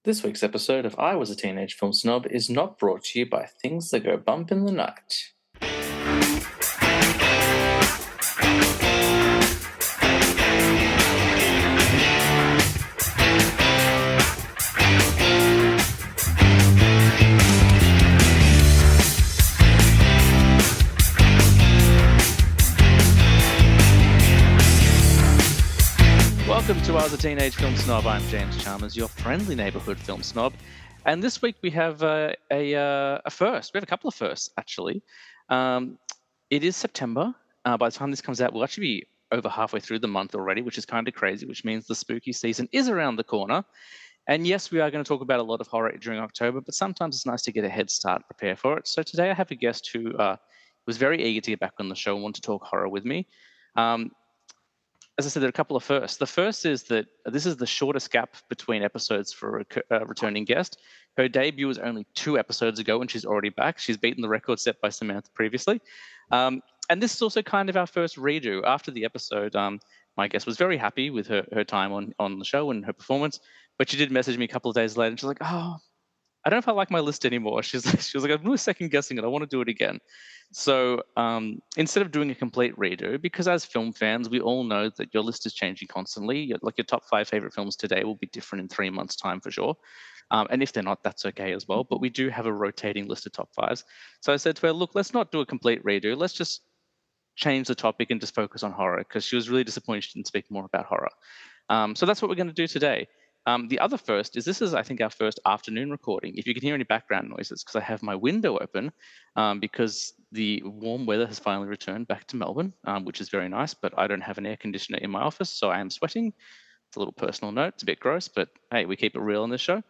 This week's episode of I Was a Teenage Film Snob is not brought to you by things that go bump in the night. Welcome to I Was a Teenage Film Snob. I'm James Chalmers, your friendly neighbourhood film snob. And this week we have a first. We have a couple of firsts, actually. It is September. By the time this comes out, we'll actually be over halfway through the month already, which is kind of crazy, which means the spooky season is around the corner. And yes, we are going to talk about a lot of horror during October, but sometimes it's nice to get a head start, prepare for it. So today I have a guest who was very eager to get back on the show and want to talk horror with me. As I said, there are a couple of firsts. The first is that this is the shortest gap between episodes for a returning guest. Her debut was only 2 episodes ago, and she's already back. She's beaten the record set by Samantha previously. And this is also kind of our first redo. After the episode, my guest was very happy with her time on the show and her performance, but she did message me a couple of days later, and she's like, "Oh, I don't know if I like my list anymore." She was like, "I'm really second guessing it. I want to do it again." So instead of doing a complete redo, because as film fans, we all know that your list is changing constantly. Like your top 5 favorite films today will be different in 3 months' time for sure. And if they're not, that's okay as well. But we do have a rotating list of top 5s. So I said to her, "Look, let's not do a complete redo. Let's just change the topic and just focus on horror," because she was really disappointed she didn't speak more about horror. So that's what we're going to do today. The other first is this is, I think, our first afternoon recording. If you can hear any background noises, because I have my window open, because the warm weather has finally returned back to Melbourne, which is very nice, but I don't have an air conditioner in my office, so I am sweating. It's a little personal note. It's a bit gross, but hey, we keep it real on this show.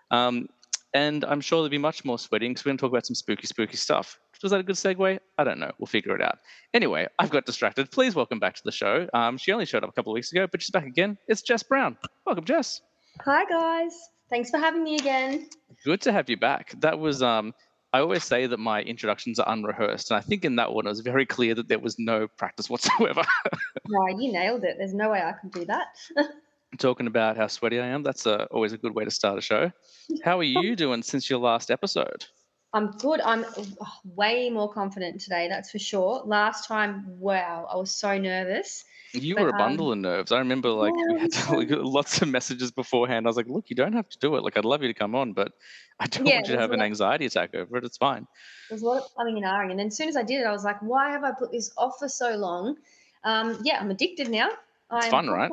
And I'm sure there'll be much more sweating because we're going to talk about some spooky stuff. Was that a good segue? I don't know. We'll figure it out. Anyway, I've got distracted. Please welcome back to the show. She only showed up a couple of weeks ago, but she's back again. It's Jess Brown. Welcome, Jess. Hi guys, thanks for having me again. Good to have you back. That was I always say that my introductions are unrehearsed, and I think in that one it was very clear that there was no practice whatsoever. No, you nailed it. There's no way I can do that. Talking about how sweaty I am, that's always a good way to start a show. How are you doing since your last episode? I'm good. I'm way more confident today, that's for sure. Last time, wow, I was so nervous. You But were a bundle of nerves. I remember we had lots of messages beforehand. I was like, "Look, you don't have to do it. Like, I'd love you to come on, but I don't yeah, want you to have an anxiety attack over it. It's fine." there's a lot of umming and ahhing. And then as soon as I did it, I was like, why have I put this off for so long? Yeah, I'm addicted now. It's I am. fun, right?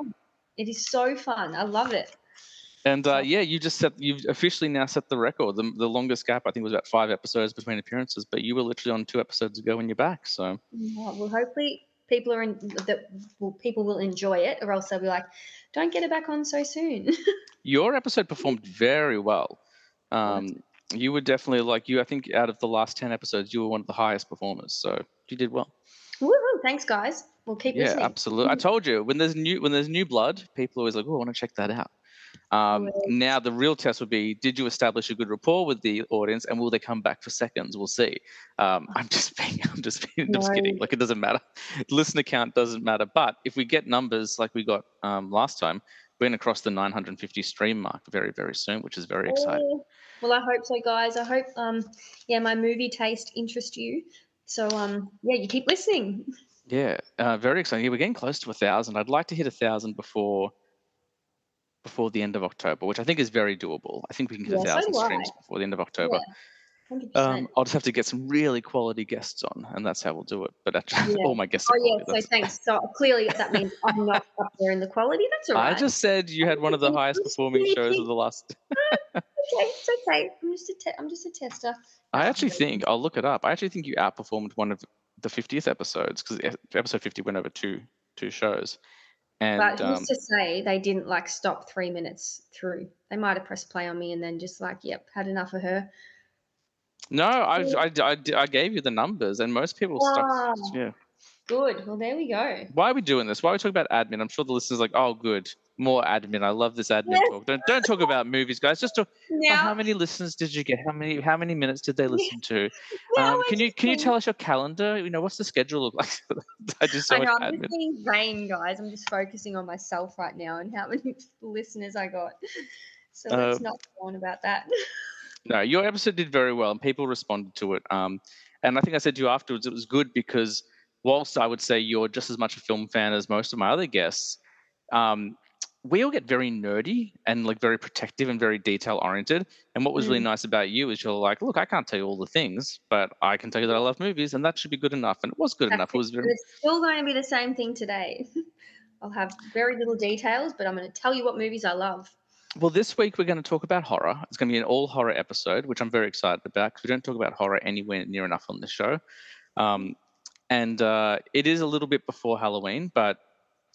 It is so fun. I love it. And yeah, you've officially now set the record. The longest gap I think was about 5 episodes between appearances, but you were literally on 2 episodes ago when you're back. So Well, hopefully people will enjoy it, or else they'll be like, don't get it back on so soon. your episode performed very well. You were definitely I think out of the last 10 episodes, you were one of the highest performers. So you did well. Woohoo! Thanks, guys. We'll keep Yeah, listening. absolutely. I told you when there's new blood, people always like, "Oh, I want to check that out." Now the real test would be: did you establish a good rapport with the audience, and will they come back for seconds? We'll see. I'm just kidding. Like, it doesn't matter. Listener count doesn't matter. But if we get numbers like we got last time, we're going to cross the 950 stream mark very, very soon, which is very exciting. Well, I hope so, guys. I hope my movie taste interests you. So you keep listening. Yeah, very exciting. Yeah, we're getting close to 1,000. I'd like to hit 1,000 before the end of October, which I think is very doable. I think we can hit 1,000 streams before the end of October. Yeah, 100%. I'll just have to get some really quality guests on, and that's how we'll do it. But actually, all my guests are quality. So thanks. So clearly that means I'm not up there in the quality. That's all right. I just said you had one of the highest performing shows of the last. Okay, it's okay. I'm just a tester. I actually think I'll look it up. I actually think you outperformed one of the 50th episodes, because episode 50 went over two shows. And, but who's to say they didn't stop 3 minutes through? They might have pressed play on me and then just yep, had enough of her. No, I gave you the numbers, and most people stuck. Yeah. Good. Well, there we go. Why are we doing this? Why are we talking about admin? I'm sure the listeners are like, "Oh, good, more admin. I love this admin talk." Don't talk about movies, guys. Just talk. Now, how many listeners did you get? How many minutes did they listen to? Can you tell us your calendar? What's the schedule look like? I just so much admin. I'm just being vain, guys. I'm just focusing on myself right now and how many listeners I got. So Uh, let's not go on about that. no, your episode did very well, and people responded to it. And I think I said to you afterwards, it was good because whilst I would say you're just as much a film fan as most of my other guests, um, we all get very nerdy and like very protective and very detail oriented. And what was really Mm, nice about you is you're like, look, I can't tell you all the things, but I can tell you that I love movies, and that should be good enough. And it was good enough. It exactly. was very And it's still going to be the same thing today. I'll have very little details, but I'm going to tell you what movies I love. well. This week we're going to talk about horror. It's going to be an all horror episode, which I'm very excited about because we don't talk about horror anywhere near enough on this show. Um, and it is a little bit before Halloween, but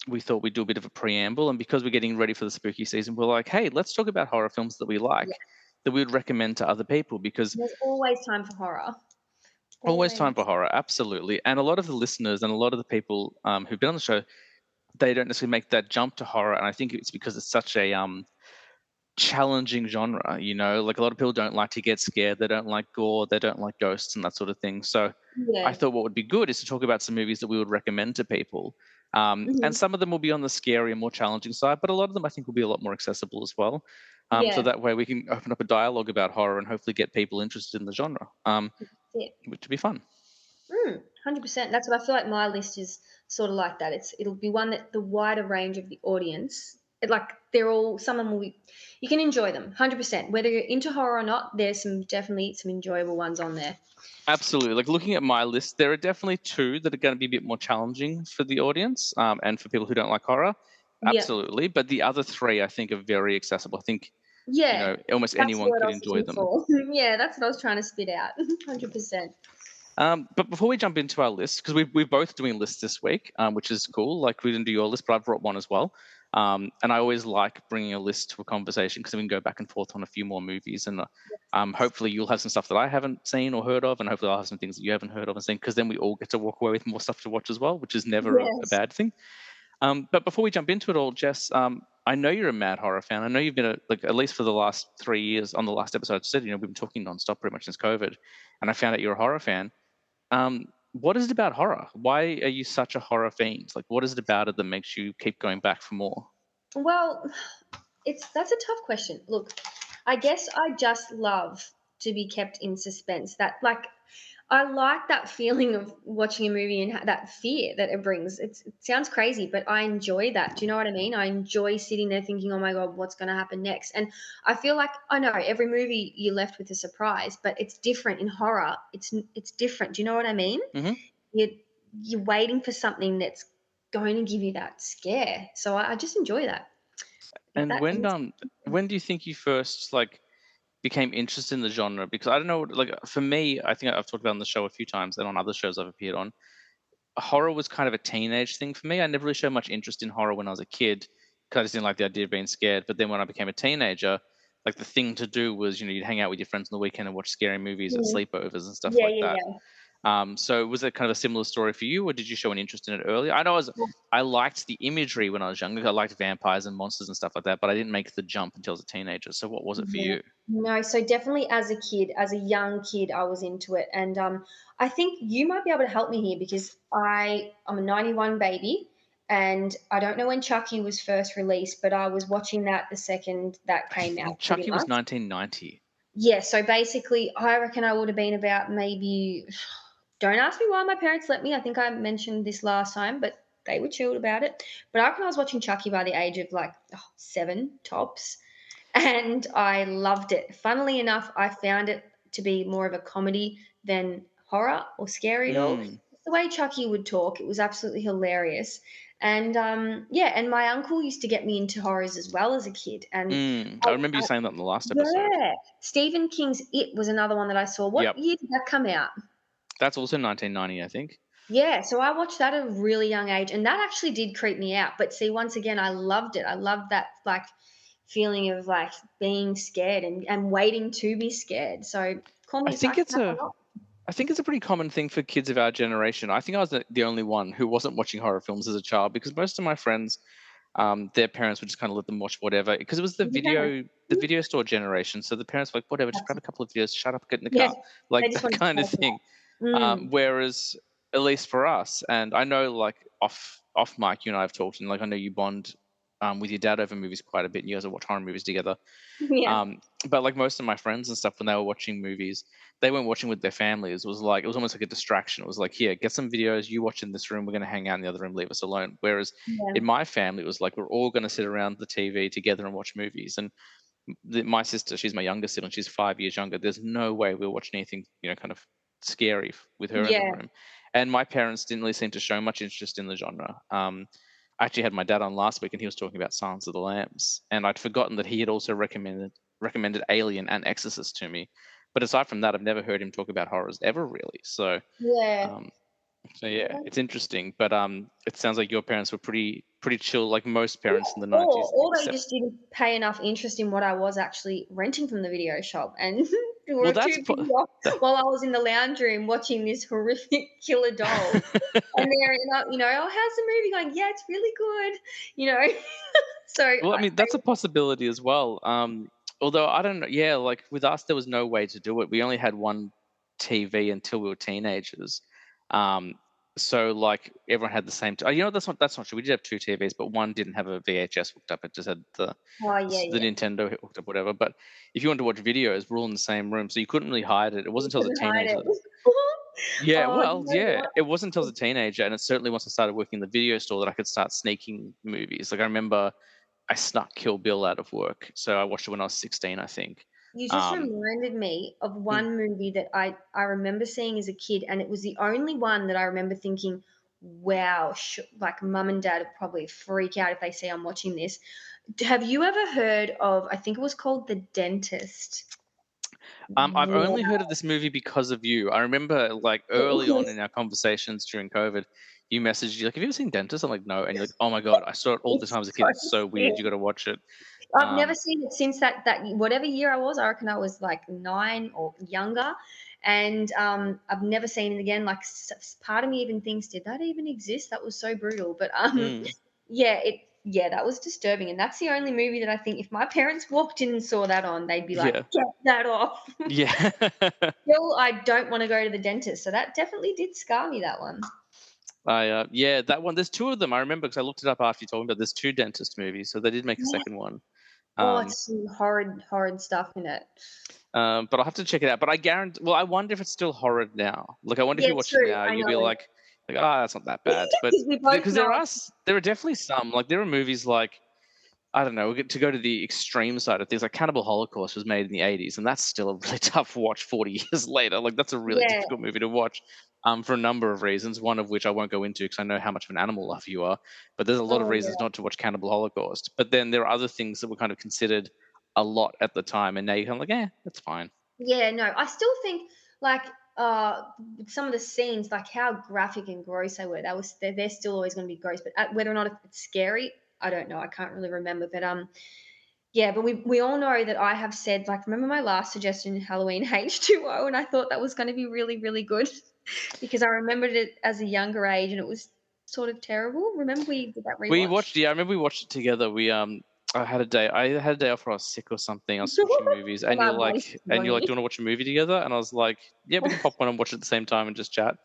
we thought we'd do a bit of a preamble. And because we're getting ready for the spooky season, we're like, hey, let's talk about horror films that we Yeah. like that we would recommend to other people because There's always time for horror. always time for Always. horror, absolutely. And a lot of the listeners and a lot of the people who've been on the show, they don't necessarily make that jump to horror. And I think it's because it's such a challenging genre, like a lot of people don't like to get scared, they don't like gore, they don't like ghosts and that sort of thing. So I Yeah. thought what would be good is to talk about some movies that we would recommend to people. And Mhm. some of them will be on the scary and more challenging side, but a lot of them I think will be a lot more accessible as well. So Yeah. that way we can open up a dialogue about horror and hopefully get people interested in the genre, Yeah. which would be fun. 100%. That's what I feel like my list is sort of like that. It'll be one that the wider range of the audience, like they're all, some of them will be, you can enjoy them 100%. Whether you're into horror or not, there's definitely some enjoyable ones on there. Absolutely. Like looking at my list, there are definitely two that are going to be a bit more challenging for the audience and for people who don't like horror. Yeah. Absolutely. But the other three I think are very accessible. I think, Yeah. almost That's the anyone word I could was enjoy looking them. for. Yeah, that's what I was trying to spit out. 100%. But before we jump into our list, because we're both doing lists this week, which is cool. Like we didn't do your list, but I brought one as well. And I always like bringing a list to a conversation because we can go back and forth on a few more movies. And hopefully you'll have some stuff that I haven't seen or heard of, and hopefully I'll have some things that you haven't heard of and seen. Because then we all get to walk away with more stuff to watch as well, which is never a Yes. bad thing. But before we jump into it all, Jess, I know you're a mad horror fan. I know you've been like at least for the last 3 years. On the last episode, I said we've been talking nonstop pretty much since COVID, and I found out you're a horror fan. What is it about horror? Why are you such a horror fiend? Like, what is it about it that makes you keep going back for more? Well, that's a tough question. Look, I guess I just love to be kept in suspense. That like I like that feeling of watching a movie and that fear that it brings. It sounds crazy, but I enjoy that. Do you know what I mean? I enjoy sitting there thinking, "Oh my god, what's going to happen next?" And I feel like I know every movie you're left with a surprise, but it's different in horror. It's different. Do you know what I mean? Hmm. You're you're waiting for something that's going to give you that scare. So I just enjoy that. If And that when do you think you first like became interested in the genre? Because I don't know, like for me, I think I've talked about on the show a few times and on other shows I've appeared on. Horror was kind of a teenage thing for me. I never really showed much interest in horror when I was a kid because I just didn't like the idea of being scared. But then when I became a teenager, like the thing to do was, you'd hang out with your friends on the weekend and watch scary movies at Mm. sleepovers and stuff Yeah, like yeah, that. yeah. So was it kind of a similar story for you, or did you show an interest in it earlier? I liked the imagery when I was younger. I liked vampires and monsters and stuff like that, but I didn't make the jump until I was a teenager. So what was it for Yeah. you? No, so definitely as a kid, as a young kid, I was into it, and I think you might be able to help me here because I'm a '91 baby, and I don't know when Chucky was first released, but I was watching that the second that I came think out, pretty Chucky was much. 1990. Yeah, so basically, I reckon I would have been about maybe. Don't ask me why my parents let me. I think I mentioned this last time, but they were chilled about it. But I reckon I was watching Chucky by the age of like 7 tops, and I loved it. Funnily enough, I found it to be more of a comedy than horror or scary at all. Mm, The way Chucky would talk, it was absolutely hilarious. And yeah, and my uncle used to get me into horrors as well as a kid. And mm. I remember I, you saying that in the last episode. yeah, Stephen King's It was another one that I saw. What Yep, year did that come out? that's also 1990, I think. Yeah, so I watched that at a really young age, and that actually did creep me out. But see, once again, I loved it. I loved that like feeling of like being scared and waiting to be scared. So call I me a think it's psychopath a or not. I think it's a pretty common thing for kids of our generation. I think I was the only one who wasn't watching horror films as a child because most of my friends, their parents would just kind of let them watch whatever because it was You can. the video store generation. So the parents were like, whatever, just grab a That's- couple of videos, shut up, get in the Yeah, car, they like just that wanted to kind of take it thing. out. Mm, Whereas, at least for us, and I know like off mic, you and I have talked, and like I know you bond. with your dad over movies quite a bit, and you guys would watch horror movies together. Yeah. But like most of my friends and stuff, when they were watching movies, they weren't watching with their families. It was almost like a distraction. It was like, here, get some videos. You watch in this room. We're going to hang out in the other room. Leave us alone. Whereas Yeah. in my family, it was like we're all going to sit around the TV together and watch movies. And my sister, she's my younger sibling. She's 5 years younger. There's no way we were watching anything, kind of scary with her in the Yeah. room. And my parents didn't really seem to show much interest in the genre. I actually had my dad on last week, and he was talking about Silence of the Lambs, and I'd forgotten that he had also recommended Alien and Exorcist to me. But aside from that, I've never heard him talk about horrors ever really. Yeah. Um, so yeah, it's interesting. But it sounds like your parents were pretty chill, like most parents in the Or 90s, or they except. just didn't pay enough interest in what I was actually renting from the video shop, and we Well, were too busy off while I was in the lounge room watching this horrific killer doll, and they're "Oh, how's the movie going?" "Yeah, it's really good." You know? So, Well, I mean, that's a possibility as well. Although I don't know, yeah, like with us, there was no way to do it. We only had one TV until we were teenagers. Um, so like everyone had the same. That's not true. We did have two TVs, but one didn't have a VHS hooked up. It just had oh, yeah, the yeah. Nintendo hooked up, whatever. But if you wanted to watch videos, we're all in the same room, so you couldn't really hide it. It You wasn't until I was a couldn't hide teenager. it. Yeah, Oh, you well, know yeah, what? it wasn't until I was a teenager, and it certainly once I started working in the video store that I could start sneaking movies. Like I remember I snuck Kill Bill out of work, so I watched it when I was 16, I think. You just Um, reminded me of mm, one movie that I remember seeing as a kid, and it was the only one that I remember thinking, "Wow, like mum and dad would probably freak out if they see I'm watching this." Have you ever heard of? I think it was called The Dentist. I've only Wow, heard of this movie because of you. I remember like it early on was in our conversations during COVID, you messaged you like, "Have you ever seen Dentist?" I'm like, "No," and you're like, "Oh my god, I saw it all the it's time as a so kid. It's so weird. You got scary. to watch it." I've never Um, seen it since that whatever year I was. I reckon I was like 9 or younger, and I've never seen it again. Like part of me even thinks, did that even exist? That was so brutal. But mm, yeah, that was disturbing, and that's the only movie that I think if my parents walked in and saw that on, they'd be like, yeah, get that off. yeah. Still, I don't want to go to the dentist, so that definitely did scar me. That one. Yeah, that one. There's two of them. I remember because I looked it up after you told me. But there's two Dentist movies, so they did make a Yeah. second one. Oh, Um, it's some horrid stuff in it. but I'll have to check it out. But I guarantee. Well, I wonder if it's still horror now. Like, I wonder if Yeah, you watch it true. now, I you'll be know. like, oh, that's not that bad. But Because we both because know. there are definitely some. Like, there are movies like I don't know. We get to go to the extreme side of things. Like, Cannibal Holocaust was made in the 80s, and that's still a really tough watch 40 years later. Like, that's a really Yeah. difficult movie to watch. For a number of reasons, one of which I won't go into because I know how much of an animal lover you are. But there's a lot of Oh, reasons yeah. not to watch Cannibal Holocaust. But then there are other things that were kind of considered a lot at the time, and now you're kind of like, that's fine. Yeah, no, I still think, like, with some of the scenes, like, how graphic and gross they were, they're still always gonna be gross, but, whether or not it's scary, I don't know, I can't really remember, but, yeah, but we all know that I have said, like, remember my last suggestion, Halloween H2O, and I thought that was gonna be really, really good because I remembered it as a younger age, and it was sort of terrible. Remember we did that rewatch? Yeah, I remember we watched it together. I had a day off where I was sick or something. I was watching movies, And I wasted it and on you're like, you. "Do you want to watch a movie together?" And I was like, "Yeah, we can pop one and watch it at the same time and just chat."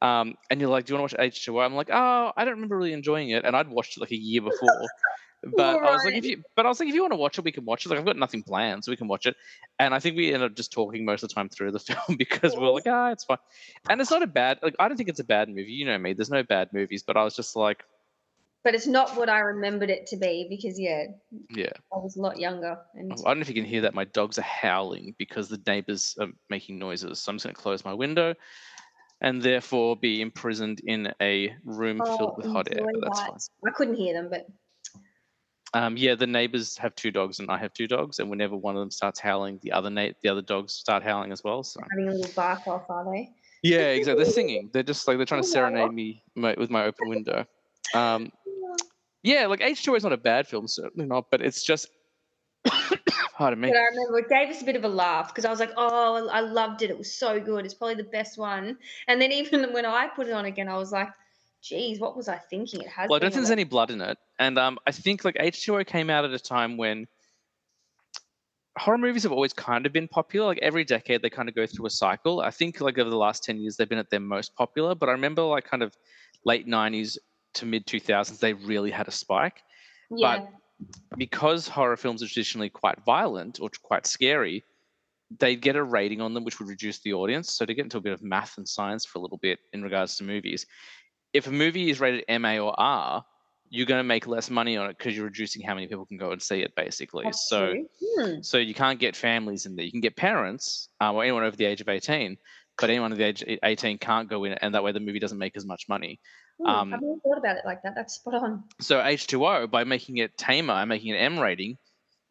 And you're like, "Do you want to watch H2O?" I'm like, "Oh, I don't remember really enjoying it," and I'd watched it like a year before. Right. But I was like, if you want to watch it, we can watch it. Like, I've got nothing planned, so we can watch it. And I think we ended up just talking most of the time through the film because we were like, it's fine. And it's not a bad, like, I don't think it's a bad movie. You know me, there's no bad movies, but I was just like, But it's not what I remembered it to be because, yeah, yeah. I was a lot younger I and don't know if you can hear that. My dogs are howling because the neighbors are making noises. So I'm just going to close my window and therefore be imprisoned in a room filled oh, with hot air, enjoy but that's that. fine. I couldn't hear them, but Yeah, the neighbors have two dogs and I have two dogs, and whenever one of them starts howling, the other dogs start howling as well. So having a little bark off, are they? yeah, exactly. They're singing. They're just like they're trying to Oh, serenade me with my open window. Um, yeah, like H2O is not a bad film, certainly not, but it's just pardon me. but I remember it gave us a bit of a laugh because I was like, "Oh, I loved it. It was so good. It's probably the best one." And then even when I put it on again, I was like, "Geez, what was I thinking? It has Well, I don't been think a there's lot." any blood in it, and I think like H2O came out at a time when horror movies have always kind of been popular. Like every decade, they kind of go through a cycle. I think like over the last 10 years, they've been at their most popular. But I remember like kind of late '90s to mid 2000s, they really had a spike. But Yeah. because horror films are traditionally quite violent or quite scary, they get a rating on them, which would reduce the audience. So to get into a bit of math and science for a little bit in regards to movies, if a movie is rated MA or R, you're going to make less money on it because you're reducing how many people can go and see it, basically. That's So, true. Hmm. so you can't get families in there. You can get parents or anyone over the age of 18, but anyone over the age of 18 can't go in, and that way the movie doesn't make as much money. I've Um, never thought about it like that. That's spot on. so H2O, by making it tamer and making it M rating,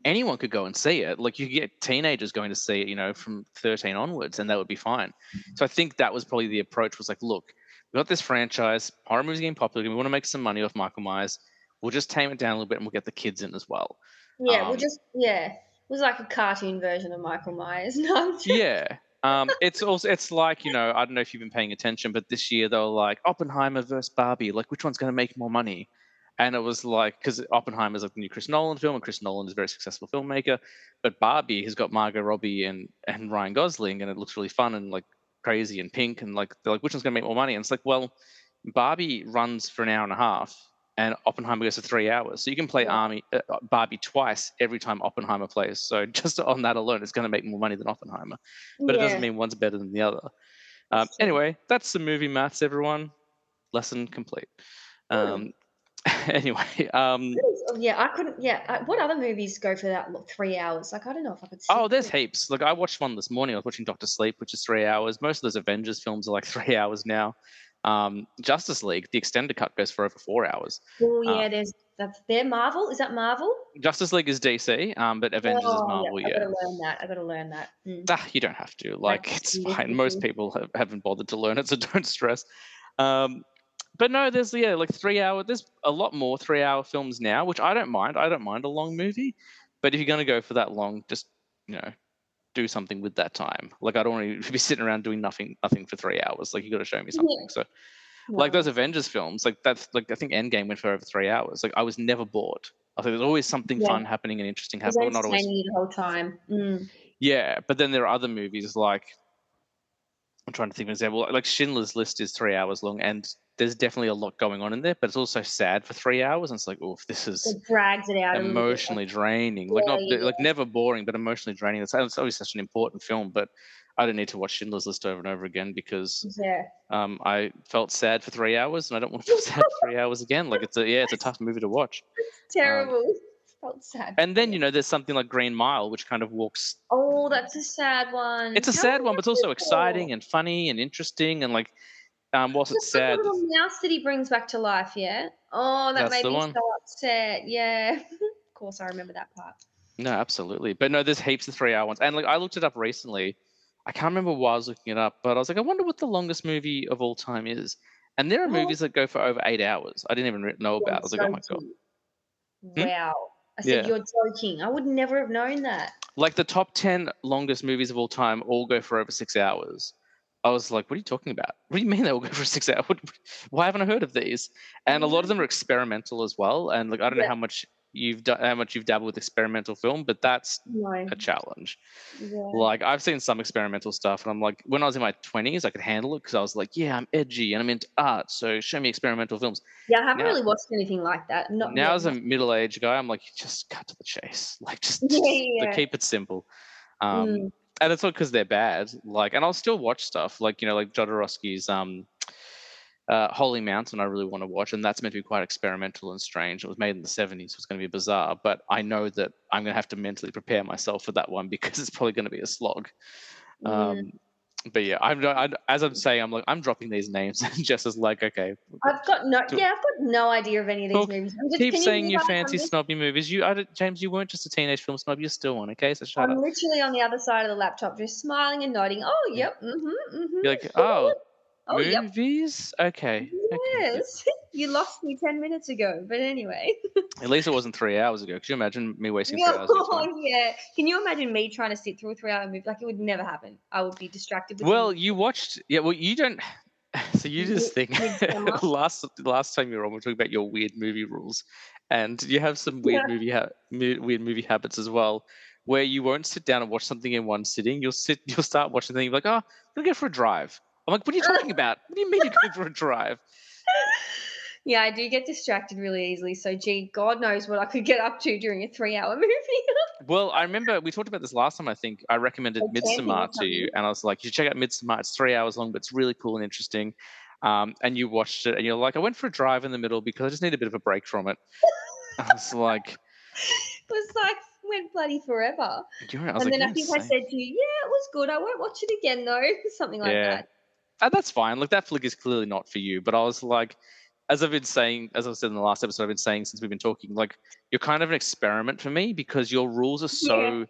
anyone could go and see it. Like you could get teenagers going to see it, from 13 onwards, and that would be fine. So I think that was probably the approach. Was like, look, we got this franchise, horror movies getting popular. We want to make some money off Michael Myers. We'll just tame it down a little bit, and we'll get the kids in as well. Yeah, Um, it was like a cartoon version of Michael Myers. No, I'm yeah. It's like, I don't know if you've been paying attention, but this year they were like Oppenheimer versus Barbie, like which one's going to make more money? And it was like, because Oppenheimer is like the new Chris Nolan film, and Chris Nolan is a very successful filmmaker, but Barbie has got Margot Robbie and Ryan Gosling, and it looks really fun and like crazy and pink, and like they're like, which one's going to make more money? And it's like, well, Barbie runs for an hour and a half, and Oppenheimer goes for 3 hours. So you can play yeah, Barbie twice every time Oppenheimer plays. So just on that alone, it's going to make more money than Oppenheimer. But it doesn't yeah, mean one's better than the other. that's true. Anyway, that's the movie maths, everyone. Lesson complete. Hmm. Um, anyway, Oh, yeah, I couldn't. Yeah, what other movies go for that 3 hours? Like, I don't know if I could oh, sit there's through. heaps. Like I watched one this morning. I was watching Doctor Sleep, which is 3 hours. Most of those Avengers films are like 3 hours now. Justice League, the extended cut goes for over 4 hours. Oh Uh, yeah, that's their Marvel. Is that Marvel? Justice League is DC, but Avengers is Oh yeah, Marvel. I Yeah. gotta learn that. I gotta learn that. You don't have to. Like, That's it's fine. Most tricky. people haven't bothered to learn it, so don't stress. Um, but no, there's like 3 hour. There's a lot more 3 hour films now, which I don't mind. I don't mind a long movie, but if you're gonna go for that long, just you know do something with that time. Like I don't want to be sitting around doing nothing for 3 hours. Like you got to show me something. Yeah. So like No, those that's Avengers films, like that's like I think Endgame went for over 3 hours. Like I was never bored. I think there's always something yeah. fun happening and interesting It was happening. Well, not always. entertaining you the whole time. Yeah, but then there are other movies like I'm trying to think of an example. Like Schindler's List is 3 hours long, and there's definitely a lot going on in there, but it's also sad for 3 hours. And it's like, oh, this is It drags it out a little bit. Like, emotionally draining. Like yeah, not like yeah, never boring, but emotionally draining. It's always such an important film, but I don't need to watch Schindler's List over and over again because yeah. I felt sad for 3 hours, and I don't want to feel sad for 3 hours again. Like it's a tough movie to watch. Um, Terrible. Felt sad and for then you. there's something like Green Mile, which kind of walks. Oh, that's a sad one. It's a How long sad is one, but it's that also good for? exciting and funny and interesting, and like whilst it's Just like a sad, little mouse that he brings back to life, yeah? Oh, that that's made the me one. so upset. Yeah. Of course, I remember that part. No, absolutely. But no, there's heaps of 3 hour ones. And like I looked it up recently. I can't remember why I was looking it up, but I was like, I wonder what the longest movie of all time is. And there are Oh, movies that go for over 8 hours. I didn't even know you're about. I was like, oh my god. joking. Hmm? Wow. I said, Yeah. "You're joking." I would never have known that. Like the top 10 longest movies of all time all go for over 6 hours. I was like, what are you talking about? What do you mean they all go for 6 hours? Why haven't I heard of these? And a lot of them are Wow. experimental as well. And like, I don't know Yeah. how much you've dabbled with experimental film, but that's No. a challenge. Yeah. Like I've seen some experimental stuff, and I'm like, when I was in my 20s, I could handle it because I was like, yeah, I'm edgy and I'm into art, so show me experimental films. Yeah, I haven't Now, really watched anything like that. Not now yet, as a not middle-aged guy, I'm like, just cut to the chase, like yeah, just yeah. keep it simple. Um, Mm, and it's not because they're bad, like, and I'll still watch stuff like like Jodorowsky's Holy Mountain. I really want to watch, and that's meant to be quite experimental and strange. It was made in the 70s, so it's going to be bizarre. But I know that I'm going to have to mentally prepare myself for that one because it's probably going to be a slog. mm. Um, but yeah, as I'm saying, I'm like I'm dropping these names, and Jess is like, okay, do- I've got no idea of any of these talk, movies. keep Can you saying hear your like fancy snobby movies. James, you weren't just a teenage film snob. You're still one, okay? So shut I'm up. literally on the other side of the laptop just smiling and nodding. Oh, Yeah. yep. Mhm. You're Mhm. like, oh, Oh, yep. movies, okay, okay. Yeah. Yes. You lost me 10 minutes ago, but anyway. At least it wasn't 3 hours ago. Could you imagine me wasting Yeah, 3 hours of your time? yeah. Can you imagine me trying to sit through a 3-hour movie? Like, it would never happen. I would be distracted Well, within you watched, yeah. Well, you don't. So you just think midsummer. last time you were on, we were talking about your weird movie rules, and you have some Yeah. weird movie habits as well, where you won't sit down and watch something in one sitting. You'll start watching something. You're like, oh, I'm gonna go for a drive. I'm like, what are you talking about? What do you mean you're going for a drive? Yeah, I do get distracted really easily. So, gee, God knows what I could get up to during a 3-hour movie. Well, I remember we talked about this last time. I think I recommended Or camping or Midsommar to you, something. and I was like, "You should check out Midsommar. It's 3 hours long, but it's really cool and interesting." And you watched it, and you're like, "I went for a drive in the middle because I just need a bit of a break from it." I was like, It was like went bloody forever. "You're," I was And like, then I "You're think I insane." said to you, "Yeah, it was good. I won't watch it again though." Something like Yeah, that. and that's fine. Like that flick is clearly not for you. But I was like, as I've been saying, as I said in the last episode, I've been saying since we've been talking, like you're kind of an experiment for me because your rules are Yeah.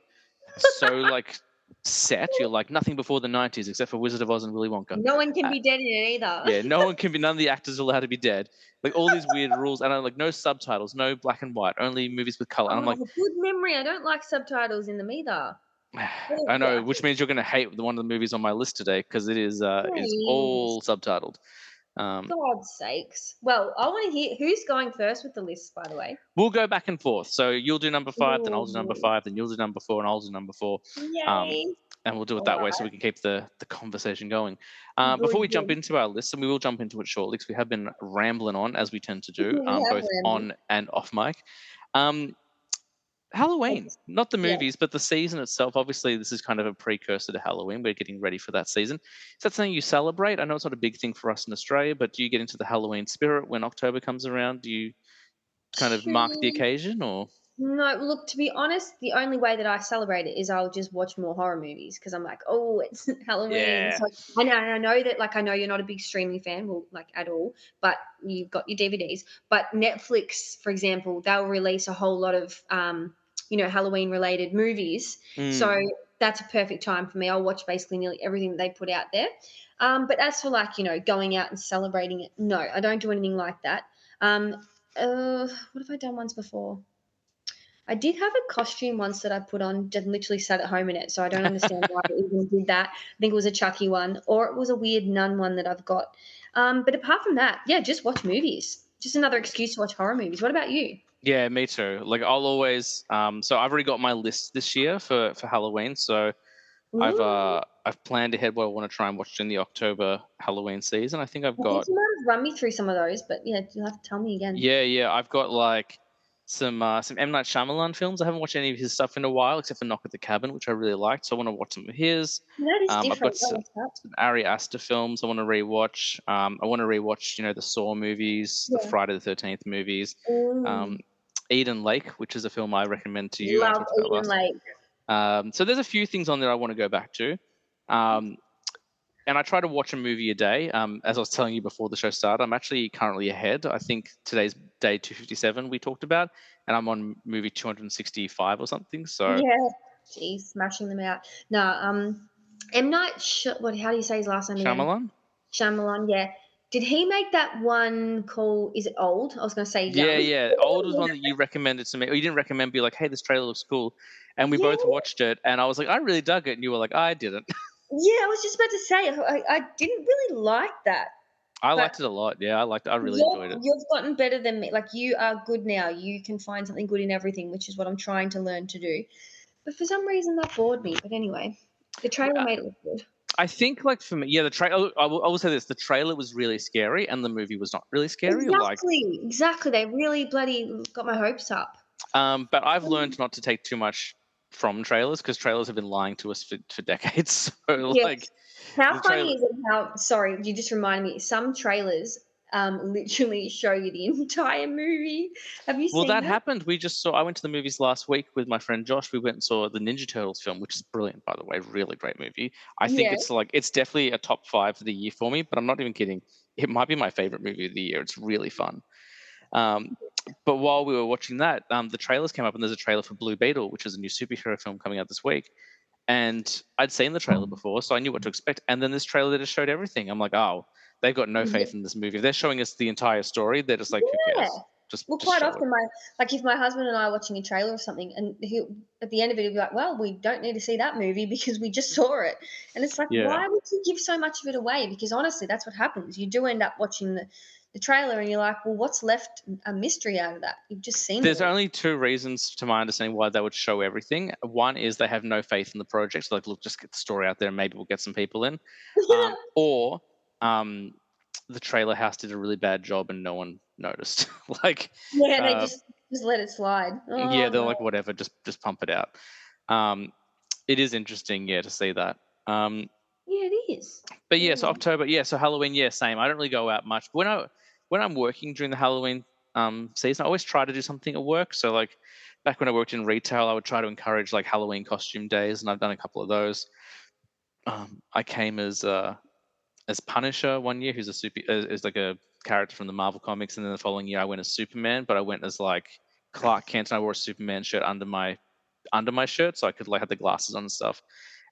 so like set. You're like nothing before the '90s except for Wizard of Oz and Willy Wonka. No one can Uh, be dead in it either. yeah, no one can be. None of the actors are allowed to be dead. Like all these weird rules, and I'm like no subtitles, no black and white, only movies with color. And I'm like, Oh, good memory. I don't like subtitles in them either. Oh, I yeah. know, which means you're going to hate the one of the movies on my list today because it is Please. all subtitled. Um, God's sakes. Well, I want to hear who's going first with the list, by the way. we'll go back and forth. So you'll do number five, then I'll do number Ooh. five, then you'll do number four, and I'll do number four. Um, Yay. and we'll do it All that way so right. we can keep the conversation going. Before we Good, jump good. into our list, and we will jump into it shortly because we have been rambling on as we tend to do, We have both rambled. on and off mic. Um, Halloween, not the Yeah. movies, but the season itself. Obviously, this is kind of a precursor to Halloween. We're getting ready for that season. Is that something you celebrate? I know it's not a big thing for us in Australia, but do you get into the Halloween spirit when October comes around? Do you kind of mark the To occasion, or No, look, to be honest, the only way that I celebrate it is I'll just watch more horror movies because I'm like, oh, it's Halloween. yeah, So I know that, like, I know you're not a big streaming fan, well, like at all, but you've got your DVDs. But Netflix, for example, they'll release a whole lot of, Halloween related movies. So mm. that's a perfect time for me. I'll watch basically nearly everything that they put out there. But as for like, going out and celebrating it, no, I don't do anything like that. What have I done once before? I did have a costume once that I put on, just literally sat at home in it, so I don't understand why I even did that. I think it was a Chucky one, or it was a weird nun one that I've got. But apart from that, yeah, just watch movies. Just another excuse to watch horror movies. What about you? Yeah, me too. Like I'll always so I've already got my list this year for Halloween. So Mm, I've planned ahead what I want to try and watch in the October Halloween season. I think I've I think got you might have run me through some of those, but yeah, you'll have to tell me again. yeah, I've got like some M Night Shyamalan films. I haven't watched any of his stuff in a while, except for Knock at the Cabin, which I really liked. So I want to watch some of his. That is I've got different. Oh, what's that? some Ari Aster films I want to rewatch. I want to rewatch, the Saw movies, the Yeah. Friday the 13th movies, um, Mm. Eden Lake, which is a film I recommend to you. I Love talked about Eden last. Lake. So there's a few things on there I want to go back to. Um, and I try to watch a movie a day. As I was telling you before the show started, I'm actually currently ahead. I think today's day 257 we talked about, and I'm on movie 265 or something. So Yeah. Jeez, smashing them out. No, M Night. What? How do you say his last name again? Shyamalan. Shyamalan, yeah. Did he make that one called, is it Old? I was gonna say Yeah, Young. yeah. Old was one that you recommended to me, or you didn't recommend. Be like, hey, this trailer looks cool, and we both Yeah, watched it, and I was like, I really dug it, and you were like, I didn't. yeah, I was just about to say, I didn't really like that, I but liked it a lot. Yeah, I liked it. I really enjoyed it. you've gotten better than me. Like, you are good now. You can find something good in everything, which is what I'm trying to learn to do. But for some reason, that bored me. But anyway, the trailer made it look good. I think, like for me, yeah, the trailer. I will say this: the trailer was really scary, and the movie was not really scary. Like, Exactly, exactly. They really bloody got my hopes up. but I've learned not to take too much from trailers because trailers have been lying to us for decades. So, Yeah. like, How the funny trailer. is it how, sorry, you just reminded me, some trailers, literally show you the entire movie. Have you Well, seen that that? happened. We just saw. I went to the movies last week with my friend Josh. We went and saw the Ninja Turtles film, which is brilliant, by the way. Really great movie. I think Yeah. it's definitely a top five for the year for me. But I'm not even kidding. It might be my favorite movie of the year. It's really fun. Um, but while we were watching that, the trailers came up, and there's a trailer for Blue Beetle, which is a new superhero film coming out this week. And I'd seen the trailer before, so I knew what to expect. And then this trailer just showed everything. I'm like, oh, they've got no faith in this movie. If they're showing us the entire story, they're just like, who Yeah. cares? Just Well, just quite show it. often, if my husband and I are watching a trailer or something, and at the end of it, he'll be like, "Well, we don't need to see that movie because we just saw it," and it's like, Yeah. why would you give so much of it away? Because honestly, that's what happens. You do end up watching the trailer, and you're like, "Well, what's left a mystery out of that? You've just seen it There's all." only two reasons, to my understanding, why they would show everything. One is they have no faith in the project. So like, look, just get the story out there and maybe we'll get some people in. Or um, the trailer house did a really bad job and no one noticed. Like, Yeah, they uh, just let it slide. yeah, Oh, they're no. like, whatever, just pump it out. Um, it is interesting, yeah, to see that. Yeah, it is. But It yeah, really so is. October, yeah, so Halloween, yeah, same. I don't really go out much. But when I'm working during the Halloween season, I always try to do something at work. So like back when I worked in retail, I would try to encourage like Halloween costume days, and I've done a couple of those. I came as Punisher one year, who's a super is like a character from the Marvel comics, and then the following year I went as Superman, but I went as like Clark Kent, and I wore a Superman shirt under my shirt, so I could like have the glasses on and stuff.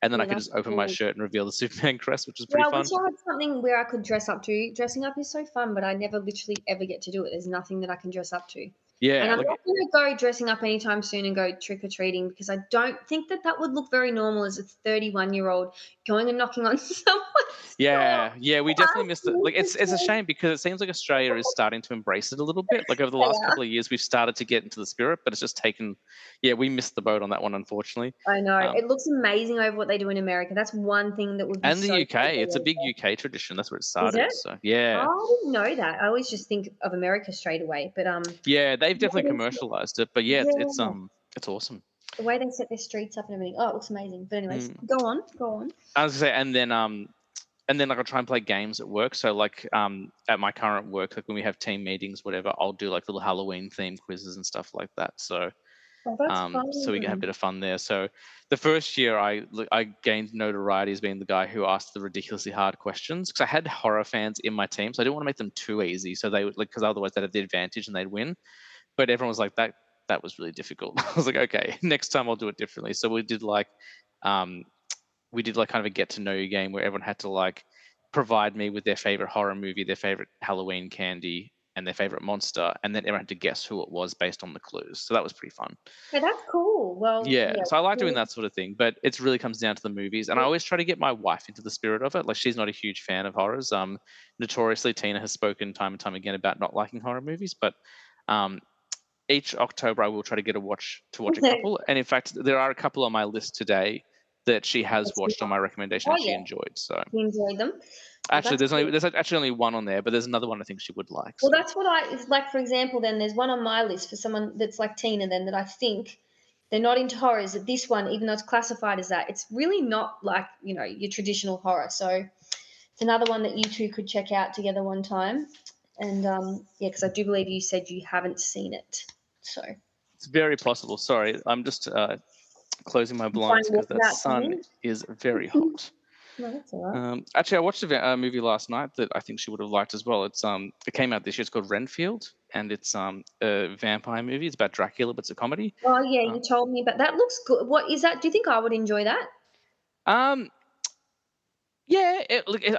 And then I Yeah, could that's just open my cool. shirt and reveal the Superman crest, which was pretty Yeah, I wish fun. I had something where I could dress up to. Dressing up is so fun, but I never literally ever get to do it. There's nothing that I can dress up to. And Yeah, I'm like not gonna go dressing up anytime soon and go trick or treating because I don't think that that would look very normal as a 31-year-old going and knocking on someone's door. yeah, yeah, we definitely missed it. Asking Like for it's a treats. shame because it seems like Australia is starting to embrace it a little bit. Like over the They last are. couple of years, we've started to get into the spirit, but it's just taken. Yeah, we missed the boat on that one, unfortunately. I know. Um, It looks amazing over what they do in America. That's one thing that would be and the so cool if UK, they it's a went big there. UK tradition. That's where it Is started. it? So yeah, Oh, I didn't know that. I always just think of America straight away. But yeah, they've yeah, definitely commercialized it. But yeah, yeah, it's awesome. the way they set their streets up and everything. Oh, it looks amazing. But anyways, Mm. go on, go on. I was gonna say, and then like I try and play games at work. So like at my current work, like when we have team meetings, whatever, I'll do like little Halloween themed quizzes and stuff like that. Oh, that's So we can have a fun. bit of fun there. So the first year, I gained notoriety as being the guy who asked the ridiculously hard questions because I had horror fans in my team, so I didn't want to make them too easy. So they would like because otherwise they'd have the advantage and they'd win. But everyone was like that was really difficult. I was like, okay, next time I'll do it differently. So um, we did like kind of a get to know you game where everyone had to like provide me with their favorite horror movie, their favorite Halloween candy, and their favorite monster, and then everyone had to guess who it was based on the clues. So that was pretty fun. Yeah, that's cool. Well, Yeah, yeah. so I like doing Well, that sort of thing, but it really comes down to the movies, and I always try to get my wife into the spirit of it. Like she's not a huge fan of horrors. Notoriously, Tina has spoken time and time again about not liking horror movies, but um, each October I will try to get a watch a couple, and in fact, there are a couple on my list today that she has that's watched on nice. my recommendation Oh and she yeah, enjoyed. So you enjoyed them. Oh, actually, that's cool. there's actually only one on there, but there's another one I think she would like. Well, So that's what I it's like. For example, then there's one on my list for someone that's like Tina. Then that I think they're not into horrors. That this one, even though it's classified as that, it's really not like your traditional horror. So it's another one that you two could check out together one time. And yeah, because I do believe you said you haven't seen it. So it's very possible. Sorry, I'm just closing my I'm trying blinds to because walk that it out sun to is very you. hot. No, that's all right. Actually, I watched a movie last night that I think she would have liked as well. It came out this year. It's called Renfield, and it's a vampire movie. It's about Dracula, but it's a comedy. Oh yeah, Uh, you told me, but that looks good. What is that? Do you think I would enjoy that? um, yeah,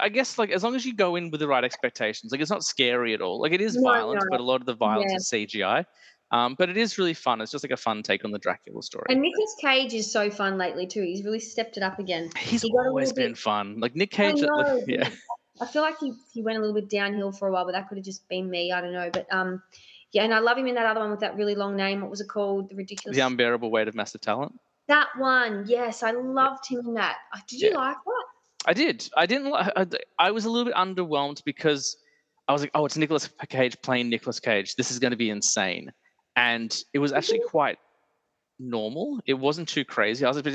I guess like as long as you go in with the right expectations, like it's not scary at all. Like it is No, violent, no. but a lot of the violence Yeah. is CGI. But it is really fun. It's just like a fun take on the Dracula story. And Nicolas Cage is so fun lately too. He's really stepped it up again. He's He got a always little bit. been fun. Like Nick I Cage, like know. yeah, I feel like he went a little bit downhill for a while, but that could have just been me. I don't know. But yeah, and I love him in that other one with that really long name. What was it called? The the ridiculous. unbearable weight of massive talent. That one. Yes, I Yeah, loved him in that. Did you yeah. like that? I did. I didn't. I was a little bit underwhelmed because I was like, "Oh, it's Nicolas Cage playing Nicolas Cage. This is going to be insane," and it was actually quite normal. It wasn't too crazy. I was like,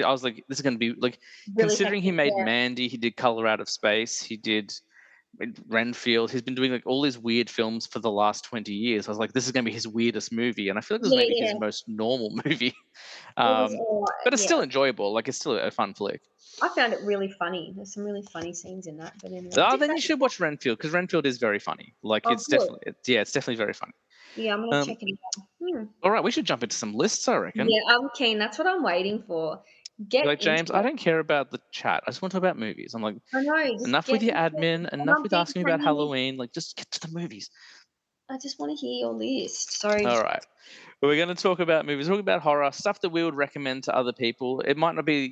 "This is going to be like," Really considering he hectic. made Yeah. Mandy, he did Color Out of Space, he did Renfield. He's been doing like all these weird films for the last 20 years. I was like, "This is going to be his weirdest movie," and I feel like this is Yeah, maybe his yeah. most normal movie. It was. But it's Yeah. still enjoyable. Like it's still a fun flick. I found it really funny. There's some really funny scenes in that. But anyway, Oh, then you different. should watch Renfield because Renfield is very funny. Like Oh, good. yeah, it's definitely very funny. Yeah, I'm gonna Um, check it out. Hmm. all right, we should jump into some lists, I reckon. Yeah, I'm keen. That's what I'm waiting for. Get Like into James, I it. don't care about the chat. I just want to talk about movies. I'm like, I know. Just enough get with your into it. admin, And enough I'm with big asking me about fan of. Halloween. Like, just get to the movies. I just want to hear your list. So All right. Well, we're going to talk about movies, talk about horror, stuff that we would recommend to other people. It might not be,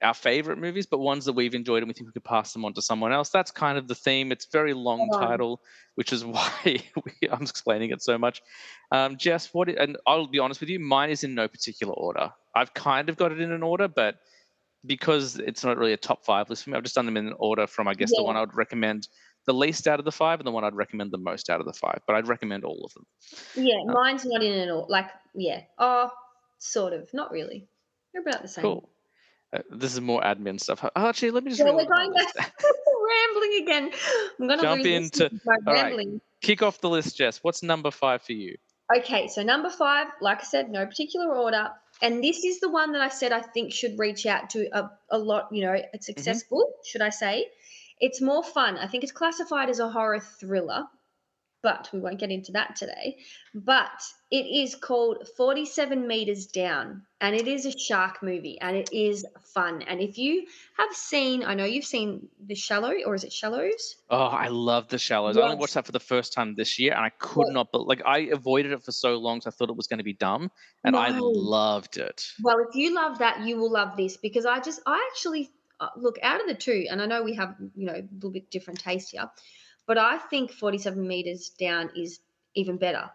our favorite movies, but ones that we've enjoyed and we think we could pass them on to someone else. That's kind of the theme. It's a very long hold on. title, which is why I'm explaining it so much. Jess, and I'll be honest with you, mine is in no particular order. I've kind of got it in an order, but because it's not really a top five list for me, I've just done them in an order from, I guess, the one Yeah. I would recommend the least out of the five and the one I'd recommend the most out of the five. But I'd recommend all of them. Yeah, Uh, mine's not in it all. Like, yeah. Oh, sort of. Not really. They're about the same. cool. This is more admin stuff. Actually, let me just Well, we're reload my going back list. rambling again. I'm gonna Jump lose listeners into. with my All right, rambling. kick off the list, Jess. What's number five for you? Okay, so number 5, like I said, no particular order, and this is the one that I said I think should reach out to a lot, it's Hmm. accessible, should I say. It's more fun. I think it's classified as a horror thriller, but we won't get into that today. But it is called 47 Meters Down, and it is a shark movie, and it is fun. And if you have seen, I know you've seen The Shallow, or is it Shallows? Oh, I love The Shallows. I only watched Yes. that for the first time this year, and I could Well, not. But like, I avoided it for so long, so I thought it was going to be dumb, and I no. loved it. Well, if you love that, you will love this because I actually look out of the two, and I know we have a little bit different taste here, but I think 47 meters down is even better.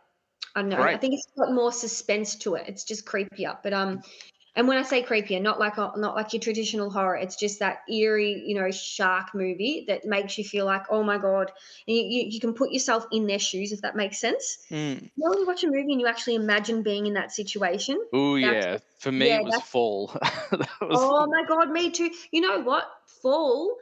I don't know. I Great. think it's got more suspense to it. It's just creepier. But and when I say creepier, not like your traditional horror. It's just that eerie, shark movie that makes you feel like, oh my god, and you can put yourself in their shoes if that makes sense. Mm. When you watch a movie and you actually imagine being in that situation, Oh that's yeah, for me yeah, it was that's Fall. That was. oh my god, me too. You know what? Fall.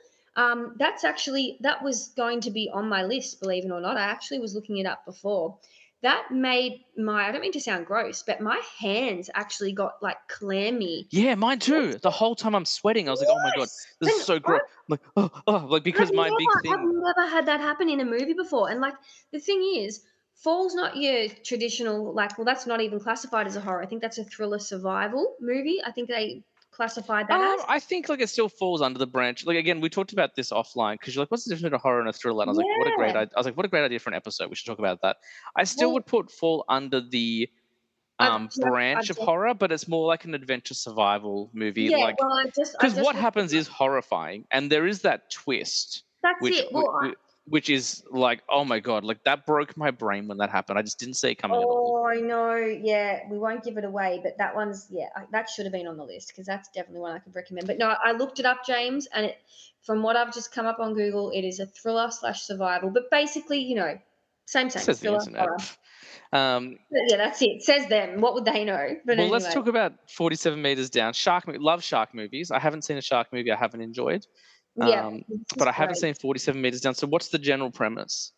That was going to be on my list, believe it or not. I actually was looking it up before. That made I don't mean to sound gross, but my hands actually got like clammy. Yeah, mine too. The whole time I'm sweating, I was like, "Oh my god, Yes. this is And so gross." I'm like, "Oh, oh," like because my big I've thing. never had that happen in a movie before. And like the thing is, Fall's not your traditional well, that's not even classified as a horror. I think that's a thriller survival movie. I think they classified that as. I think like it still falls under the branch. Like again, we talked about this offline because you're like, "What's the difference between a horror and a thriller?" And I was like, "What a great Yeah. idea!" I was like, "What a great idea for an episode. We should talk about that." I still Well, would put Fall under the I've branch of just horror, but it's more like an adventure survival movie. yeah, Like well, I because just what looked it happens up. is horrifying, and there is that twist, That's which it. Well, which is like, oh my god, like that broke my brain when that happened. I just didn't see it coming at all. I know. Yeah, we won't give it away, but that one's that should have been on the list because that's definitely one I could recommend. But no, I looked it up, James, and from what I've just come up on Google, it is a thriller slash survival. But basically, same Says the thriller internet. horror. Um, But yeah, that's it. Says them. What would they know? But well, let's anyway, talk about 47 Meters Down. Love shark movies. I haven't seen a shark movie I haven't enjoyed, yeah, this but is I haven't great. seen 47 Meters Down. So, what's the general premise?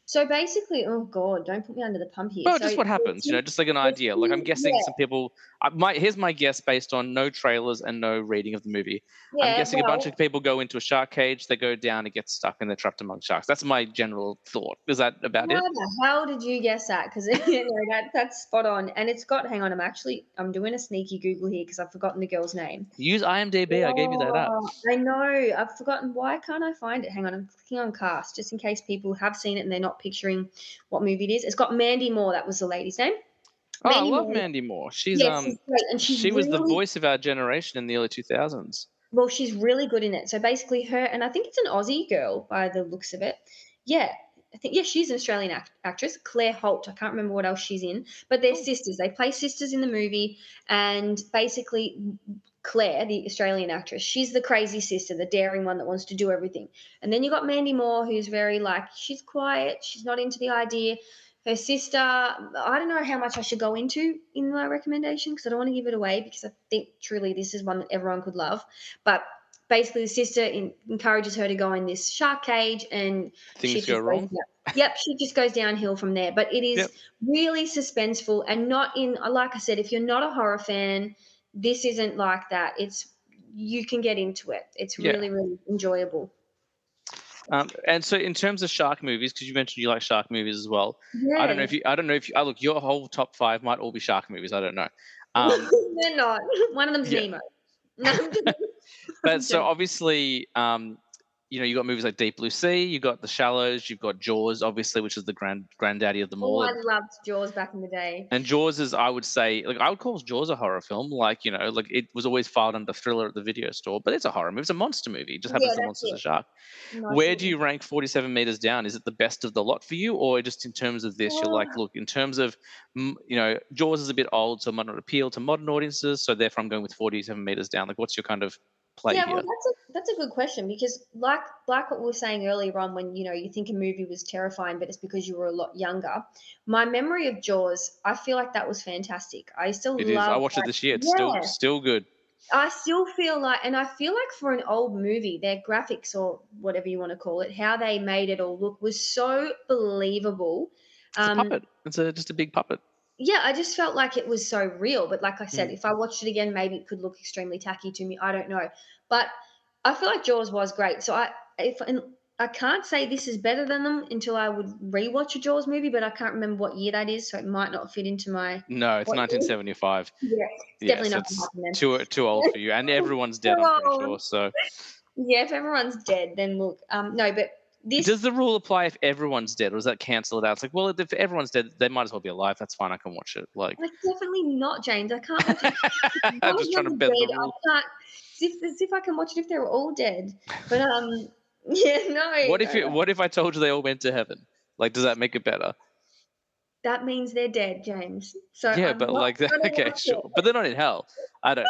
So basically, oh god, don't put me under the pump here. Well, So just what happens, just like an idea. Like I'm guessing some people. Here's my guess based on no trailers and no reading of the movie. I'm yeah. guessing a bunch Well, of people go into a shark cage, they go down and get stuck, and they're trapped among sharks. That's my general thought. Is that about how it? the hell did you guess that? Because that's spot on. And it's got. Hang on, I'm doing a sneaky Google here because I've forgotten the girl's name. Use IMDb. I gave you that up. Oh, I know. I've forgotten. Why can't I find it? Hang on, I'm clicking on cast just in case people have seen it and they're not picturing what movie it is. It's got Mandy Moore. That was the lady's name. Oh, I Mandy love Moore. Mandy Moore. Yes, she's great, and she's She was the really voice of our generation in the early 2000s. well, she's really good in it. So basically, her and I think it's an Aussie girl by the looks of it. Yeah, I think she's an Australian actress, Claire Holt. I can't remember what else she's in, but they're Oh, sisters. They play sisters in the movie, and basically, Claire, the Australian actress, she's the crazy sister, the daring one that wants to do everything. And then you got Mandy Moore, who's very like she's quiet, she's not into the idea. Her sister, I don't know how much I should go into in my recommendation because I don't want to give it away because I think truly this is one that everyone could love. But basically, the sister encourages her to go in this shark cage, and she things go just goes wrong. down. Yep, she just goes downhill from there. But it is Yep. really suspenseful and not in. Like I said, if you're not a horror fan, this isn't like that. You can get into it. It's Yeah. really really enjoyable. And so, in terms of shark movies, because you mentioned you like shark movies as well, I don't know Yeah, if you. I don't know if you. Look, your whole top five might all be shark movies. I don't know. Um, they're not. One of them's yeah. Nemo. No, I'm joking. But I'm so joking. obviously, you got movies like Deep Blue Sea, you've got The Shallows, you've got Jaws, obviously, which is the granddaddy of them Oh, all. I loved Jaws back in the day. And Jaws is, I would say, like I would call Jaws a horror film. Like like it was always filed under thriller at the video store, but it's a horror movie. It's a monster movie. It just Yeah, happens the that's monster's a it. shark. No, I see Where what do you you rank 47 Meters Down? Is it the best of the lot for you, or just in terms of this, you're like, mean. look, in terms of, Jaws is a bit old, so it might not appeal to modern audiences. So therefore, I'm going with 47 Meters Down. Like, what's your kind of play Yeah, well, here? that's a good question because like what we were saying earlier on, when you think a movie was terrifying, but it's because you were a lot younger. My memory of Jaws, I feel like that was fantastic. I still It is. I love watched it that. this year. It's still Yeah, still good. I still feel like, and I feel like for an old movie, their graphics or whatever you want to call it, how they made it all look was so believable. It's a Um, puppet. It's just a big puppet. yeah, I just felt like it was so real. But like I said, Mm. if I watched it again, maybe it could look extremely tacky to me. I don't know. But I feel like Jaws was great. So I can't say this is better than them until I would rewatch a Jaws movie, but I can't remember what year that is, so it might not fit into my No, it's what year? 1975. Yeah, it's definitely Yes, not gonna it's happen too old for you, and then. everyone's dead. I'm pretty So sure. So, yeah, if everyone's dead, then look, no, but this does the rule apply if everyone's dead, or does that cancel it out? It's like, well, if everyone's dead, they might as well be alive. That's fine. I can watch it. Like, like definitely not, James. I can't watch it. If one of just trying to them is bend the dead, rule. I can't. As if I can watch it if they're all dead. But yeah, no, What if no, you? no. What if I told you they all went to heaven? Like, does that make it better? That means they're dead, James. So Yeah, I'm but not like, gonna okay, watch sure, it. but they're not in hell. I don't know.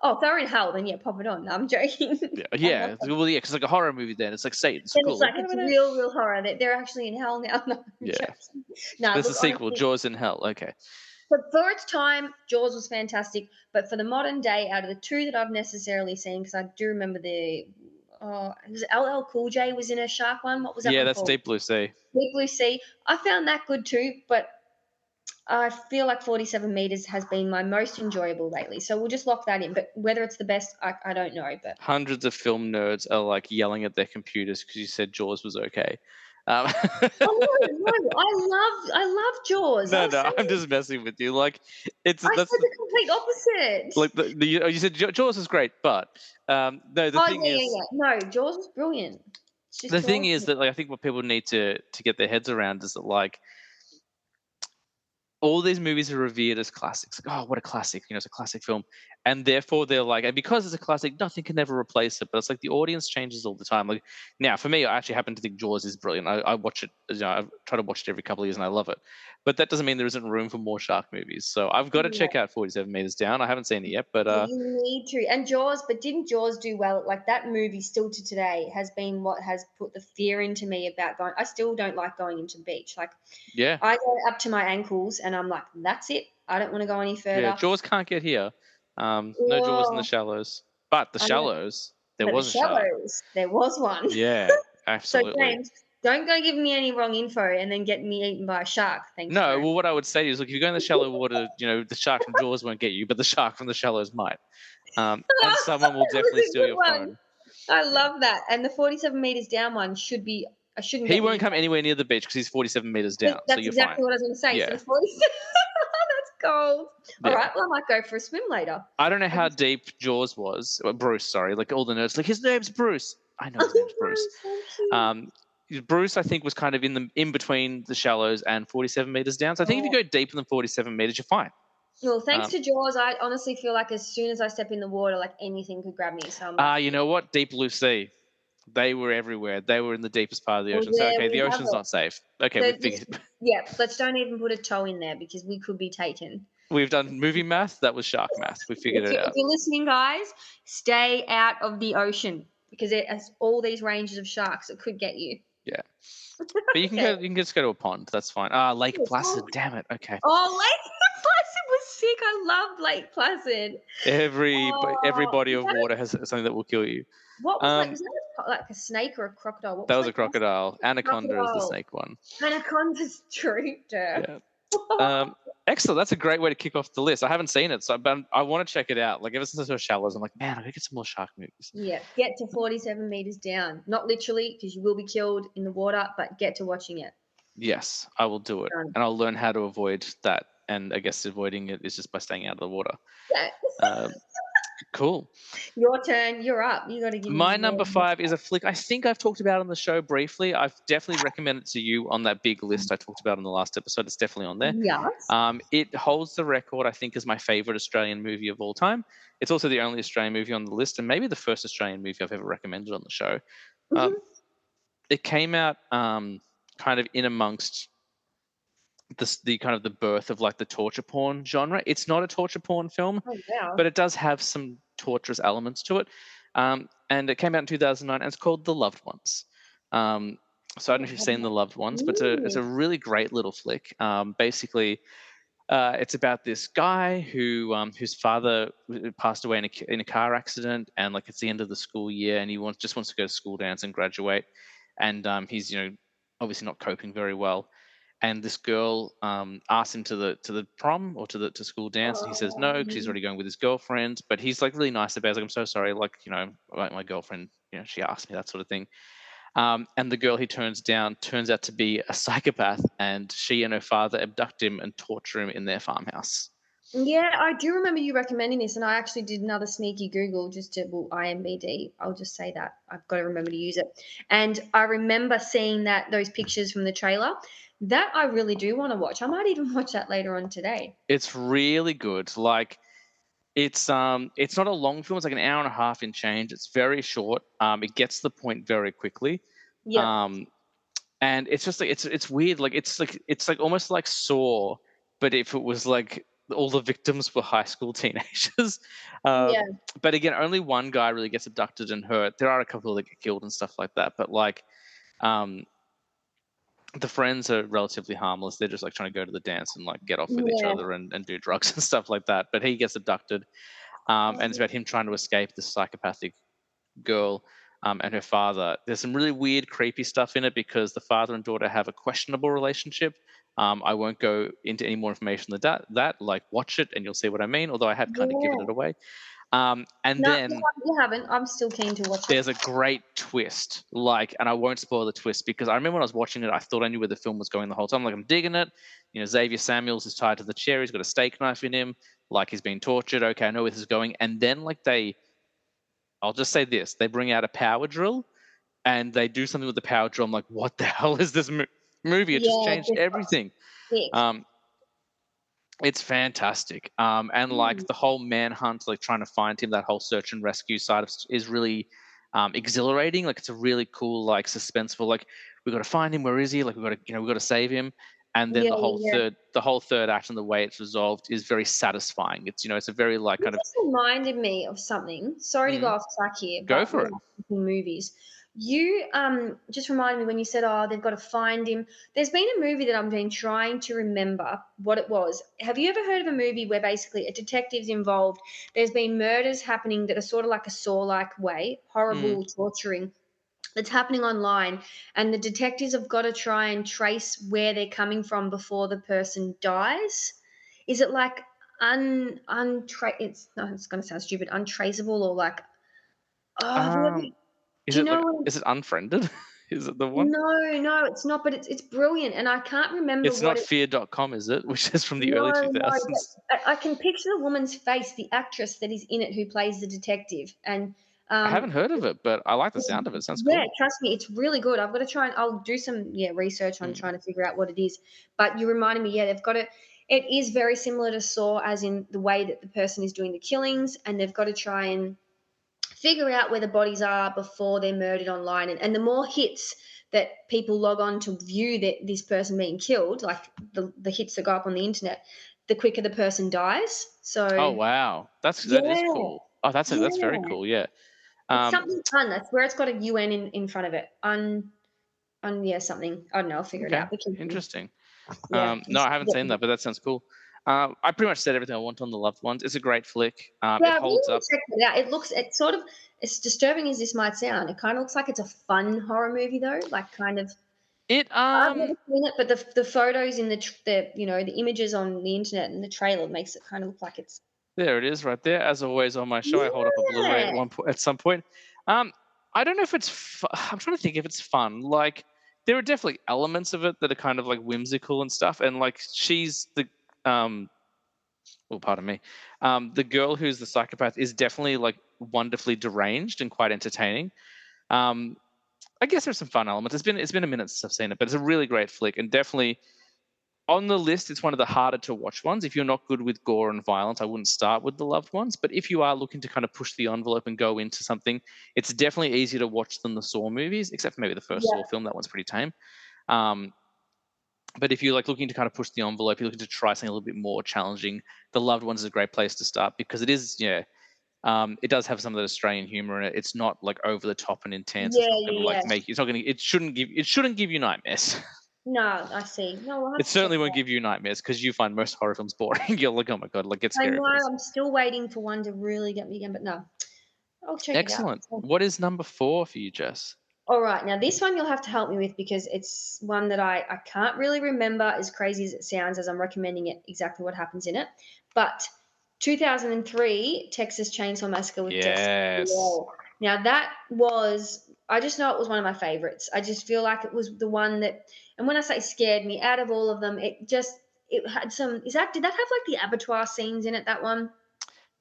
Oh, if they're in hell, then yeah, pop it on. No, I'm joking. Yeah, I love yeah. them. Well, yeah, because like a horror movie, then it's like Satan. So Then it's cool. Like, like wait a it's minute. real, real horror. They're actually in hell now. No, I'm Yeah, joking. No, there's a look, sequel, honestly, Jaws in Hell. Okay. but for its time, Jaws was fantastic. But for the modern day, out of the two that I've necessarily seen, because I do remember it was LL Cool J was in a shark one. What was that Yeah, one that's called? Deep Blue Sea. Deep Blue Sea. I found that good too, but I feel like 47 meters has been my most enjoyable lately. So we'll just lock that in. But whether it's the best, I don't know. But Hundreds of film nerds are like yelling at their computers because you said Jaws was okay. Um, oh no, no, I love Jaws. no, no, I'm just messing with you. Like, I that's said the complete opposite. like you said Jaws is great, but no, Oh yeah, yeah, yeah. No, Jaws was brilliant. It's just the thing Jaws. is that like I think what people need to get their heads around is that like all these movies are revered as classics. Like, oh, what a classic! It's a classic film, and therefore they're like, and because it's a classic, nothing can ever replace it. But it's like the audience changes all the time. Like now, for me, I actually happen to think Jaws is brilliant. I watch it. I try to watch it every couple of years, and I love it. But that doesn't mean there isn't room for more shark movies. So I've got to check Yeah. out 47 Meters Down. I haven't seen it yet, but You need to. And Jaws, but didn't Jaws do well? Like that movie still to today has been what has put the fear into me about going. I still don't like going into the beach. Like yeah, I go up to my ankles and I'm like, that's it. I don't want to go any yeah, further. Jaws can't get here. No Jaws in the Oh, shallows, but the I know. shallows there But the was a shark. shallows, there was one. Yeah, So absolutely. James, don't go giving me any wrong info and then get me eaten by a shark. Thank you No, very well, what I would say is, look, if you go in the shallow water, the shark from Jaws won't get you, but the shark from the shallows might. And much. someone will That was definitely a steal good your one. phone. I Yeah. love that. And the 47 meters down one should be. I shouldn't He get won't me. come anywhere near the beach because he's 47 meters down, so That's you're fine. exactly what I was going to say. So Yeah, the 47. That's gold. All yeah. right. Well, I might go for a swim later. I don't know I how just. deep Jaws was. Well, Bruce, sorry. Like all the nerds, like his name's Bruce. I know Oh, his name's Bruce. so cute. Um, Bruce, I think, was kind of in between the shallows and 47 meters down. So I think if you Oh. go deeper than 47 meters, you're fine. Well, thanks Um, to Jaws, I honestly feel like as soon as I step in the water, like anything could grab me. So I'm like, you know what? Deep blue sea. They were everywhere. They were in the deepest part of the well, ocean. So there okay, we the have ocean's it. not safe. Okay, we So figured. yeah, let's don't even put a toe in there because we could be taken. We've done movie math. That was shark math. We figured If it you're, if out. you're listening, guys, stay out of the ocean because it has all these ranges of sharks that could get you. Yeah, but you can go. Okay. You can just go to a pond. That's fine. Ah, Lake Oh, Placid. Damn it. Okay. Lake Placid was sick. I love Lake Placid. Every Oh, body is of that water has something that will kill you. what was like? Um, Was that like a snake or a crocodile? What that was was a Lake Placid? crocodile. Anaconda is the Crocodile. snake one. Anaconda's true. Duh. Yeah. Um, excellent. That's a great way to kick off the list. I haven't seen it, but I want to check it out. Like ever since I saw Shallows, I'm like, man, I gotta get some more shark movies. Yeah, get to 47 meters down. Not literally, because you will be killed in the water, but get to watching it. Yes, I will do it, Done. and I'll learn how to avoid that. And I guess avoiding it is just by staying out of the water. Yeah. Um, cool. Your turn. You're up. You got to give me My more. number five is a flick I think I've talked about on the show briefly. I've definitely recommended it to you on that big list I talked about in the last episode. It's definitely on there. Yes. It holds the record, I think, as my favorite Australian movie of all time. It's also the only Australian movie on the list, and maybe the first Australian movie I've ever recommended on the show. Um, Mhm. it came out kind of in amongst the kind of the birth of like the torture porn genre. It's not a torture porn film, Oh, wow. but it does have some torturous elements to it. And it came out in 2009, and it's called The Loved Ones. Um, so I don't Oh, know I if you've seen haven't. The Loved Ones, but it's a Mm. really great little flick. Basically, it's about this guy whose father passed away in a car accident, and like it's the end of the school year, and he just wants to go to school dance and graduate, and he's obviously not coping very well, and this girl asks him to the prom or to school dance, and he says no because he's Oh. already going with his girlfriend, but he's like really nice about it. He's like, I'm so sorry, like like my girlfriend, she asked me that sort of thing. And the girl he turns down turns out to be a psychopath, and she and her father abduct him and torture him in their farmhouse. Yeah, I do remember you recommending this, and I actually did another sneaky Google just to, well, IMBD. I'll just say that. I've got to remember to use it. And I remember seeing that those pictures from the trailer. That I really do want to watch. I might even watch that later on today. It's really good. Like it's not a long film. It's like an hour and a half in change. It's very short. It gets to the point very quickly. Yep. Um, and it's just like it's weird. Like it's like almost like Saw, but if it was like all the victims were high school teenagers. Yeah. But again, only one guy really gets abducted and hurt. There are a couple that get killed and stuff like that. But like um, the friends are relatively harmless. They're just like trying to go to the dance and like get off with each Yeah. other and do drugs and stuff like that. But he gets abducted, and it's Oh, about him trying to escape this psychopathic girl, and her father. There's some really weird, creepy stuff in it because the father and daughter have a questionable relationship. I won't go into any more information than that. Like, watch it and you'll see what I mean. Although I have kind of given yeah. it away. And No, then you haven't. I'm still keen to watch it. there's a great twist, like, and I won't spoil the twist because I remember when I was watching it, I thought I knew where the film was going the whole time. Like, I'm digging it. Xavier Samuels is tied to the chair. He's got a steak knife in him. Like, he's being tortured. Okay, I know where this is going. And then, like, I'll just say this: they bring out a power drill and they do something with the power drill. I'm like, what the hell is this movie? It just Yeah, changed this got everything. sick. Um, it's fantastic. And like Mm. the whole manhunt, like trying to find him, that whole search and rescue side is really exhilarating. Like it's a really cool, like suspenseful. Like we've got to find him. Where is he? Like we've got to save him. And then Yeah, the whole yeah. third act and the way it's resolved is very satisfying. It's a very like You kind of just reminded me of something. Sorry to go mm, off track here, go but for we're it. talking movies. You just reminded me when you said, "Oh, they've got to find him." There's been a movie that I've been trying to remember what it was. Have you ever heard of a movie where basically a detective's involved? There's been murders happening that are sort of like a Saw-like way, Mm. horrible, torturing that's happening online, and the detectives have got to try and trace where they're coming from before the person dies. Is it like it's no, it's going to sound stupid, untraceable, or like, oh, Um, is do you it know like what? is it Unfriended? Is it the one? No, no, it's not, but it's brilliant, and I can't remember It's what not it. fear.com, is it? Which is from the No, early no, 2000s. but I can picture the woman's face, the actress that is in it who plays the detective, and I haven't um, heard of it, but I like the It's sound of it. Sounds yeah, cool. trust me, it's really good. I've got to try and I'll do some, yeah, research on Mm. trying to figure out what it is. But you reminded me, yeah, they've got to it is very similar to Saw as in the way that the person is doing the killings, and they've got to try and figure out where the bodies are before they're murdered online. And the more hits that people log on to view that this person being killed, like the hits that go up on the internet, the quicker the person dies. Oh So wow, that is yeah, cool. Oh, that's very yeah. cool. Yeah. It's Um. something fun. That's where it's got a UN in front of it. Yeah, something. I don't know. I'll figure it Okay. out. Because Interesting. yeah, No, I haven't seen that, but that sounds cool. I pretty much said everything I want on the loved ones. It's a great flick. It yeah. I really holds want up. to check it out. It looks. It's sort of. As disturbing as this might sound, it kind of looks like it's a fun horror movie though. Like kind of. It I've never seen it, but the photos in the images on the internet and the trailer makes it kind of look like it's. There it is, right there. As always on my show, I hold up a Blu-ray Yeah. at some point. Um, I don't know if it's. I'm trying to think if it's fun. Like there are definitely elements of it that are kind of like whimsical and stuff, and like she's the um oh, pardon me. The girl who's the psychopath is definitely like wonderfully deranged and quite entertaining. Um, I guess there's some fun elements. It's been a minute since I've seen it, but it's a really great flick and definitely on the list. It's one of the harder to watch ones. If you're not good with gore and violence, I wouldn't start with the loved ones. But if you are looking to kind of push the envelope and go into something, it's definitely easier to watch than the Saw movies, except for maybe the first Saw Yeah. film. That one's pretty tame. Um, But if you're like looking to kind of push the envelope, you're looking to try something a little bit more challenging. The Loved Ones is a great place to start because it is, yeah, it does have some of that Australian humor in it. It's not like over the top and intense. It's Yeah, not going to yeah, like yeah. make. It's not going to. It shouldn't give you nightmares. No, I see. No, I'll have It to check certainly it won't out. give you nightmares because you find most horror films boring. You're like, oh my god, like get I scary, know, please. I'm still waiting for one to really get me again, but no, I'll check it out. Excellent. So What is number 4 for you, Jess? all right, now this one you'll have to help me with because it's one that I can't really remember, as crazy as it sounds, as I'm recommending it, exactly what happens in it. But 2003 Texas Chainsaw Massacre with Jesse Yes. Biel. Now that was, I just know it was one of my favorites. I just feel like it was the one that, and when I say scared me, out of all of them, it had some. Did that have like the abattoir scenes in it? That one.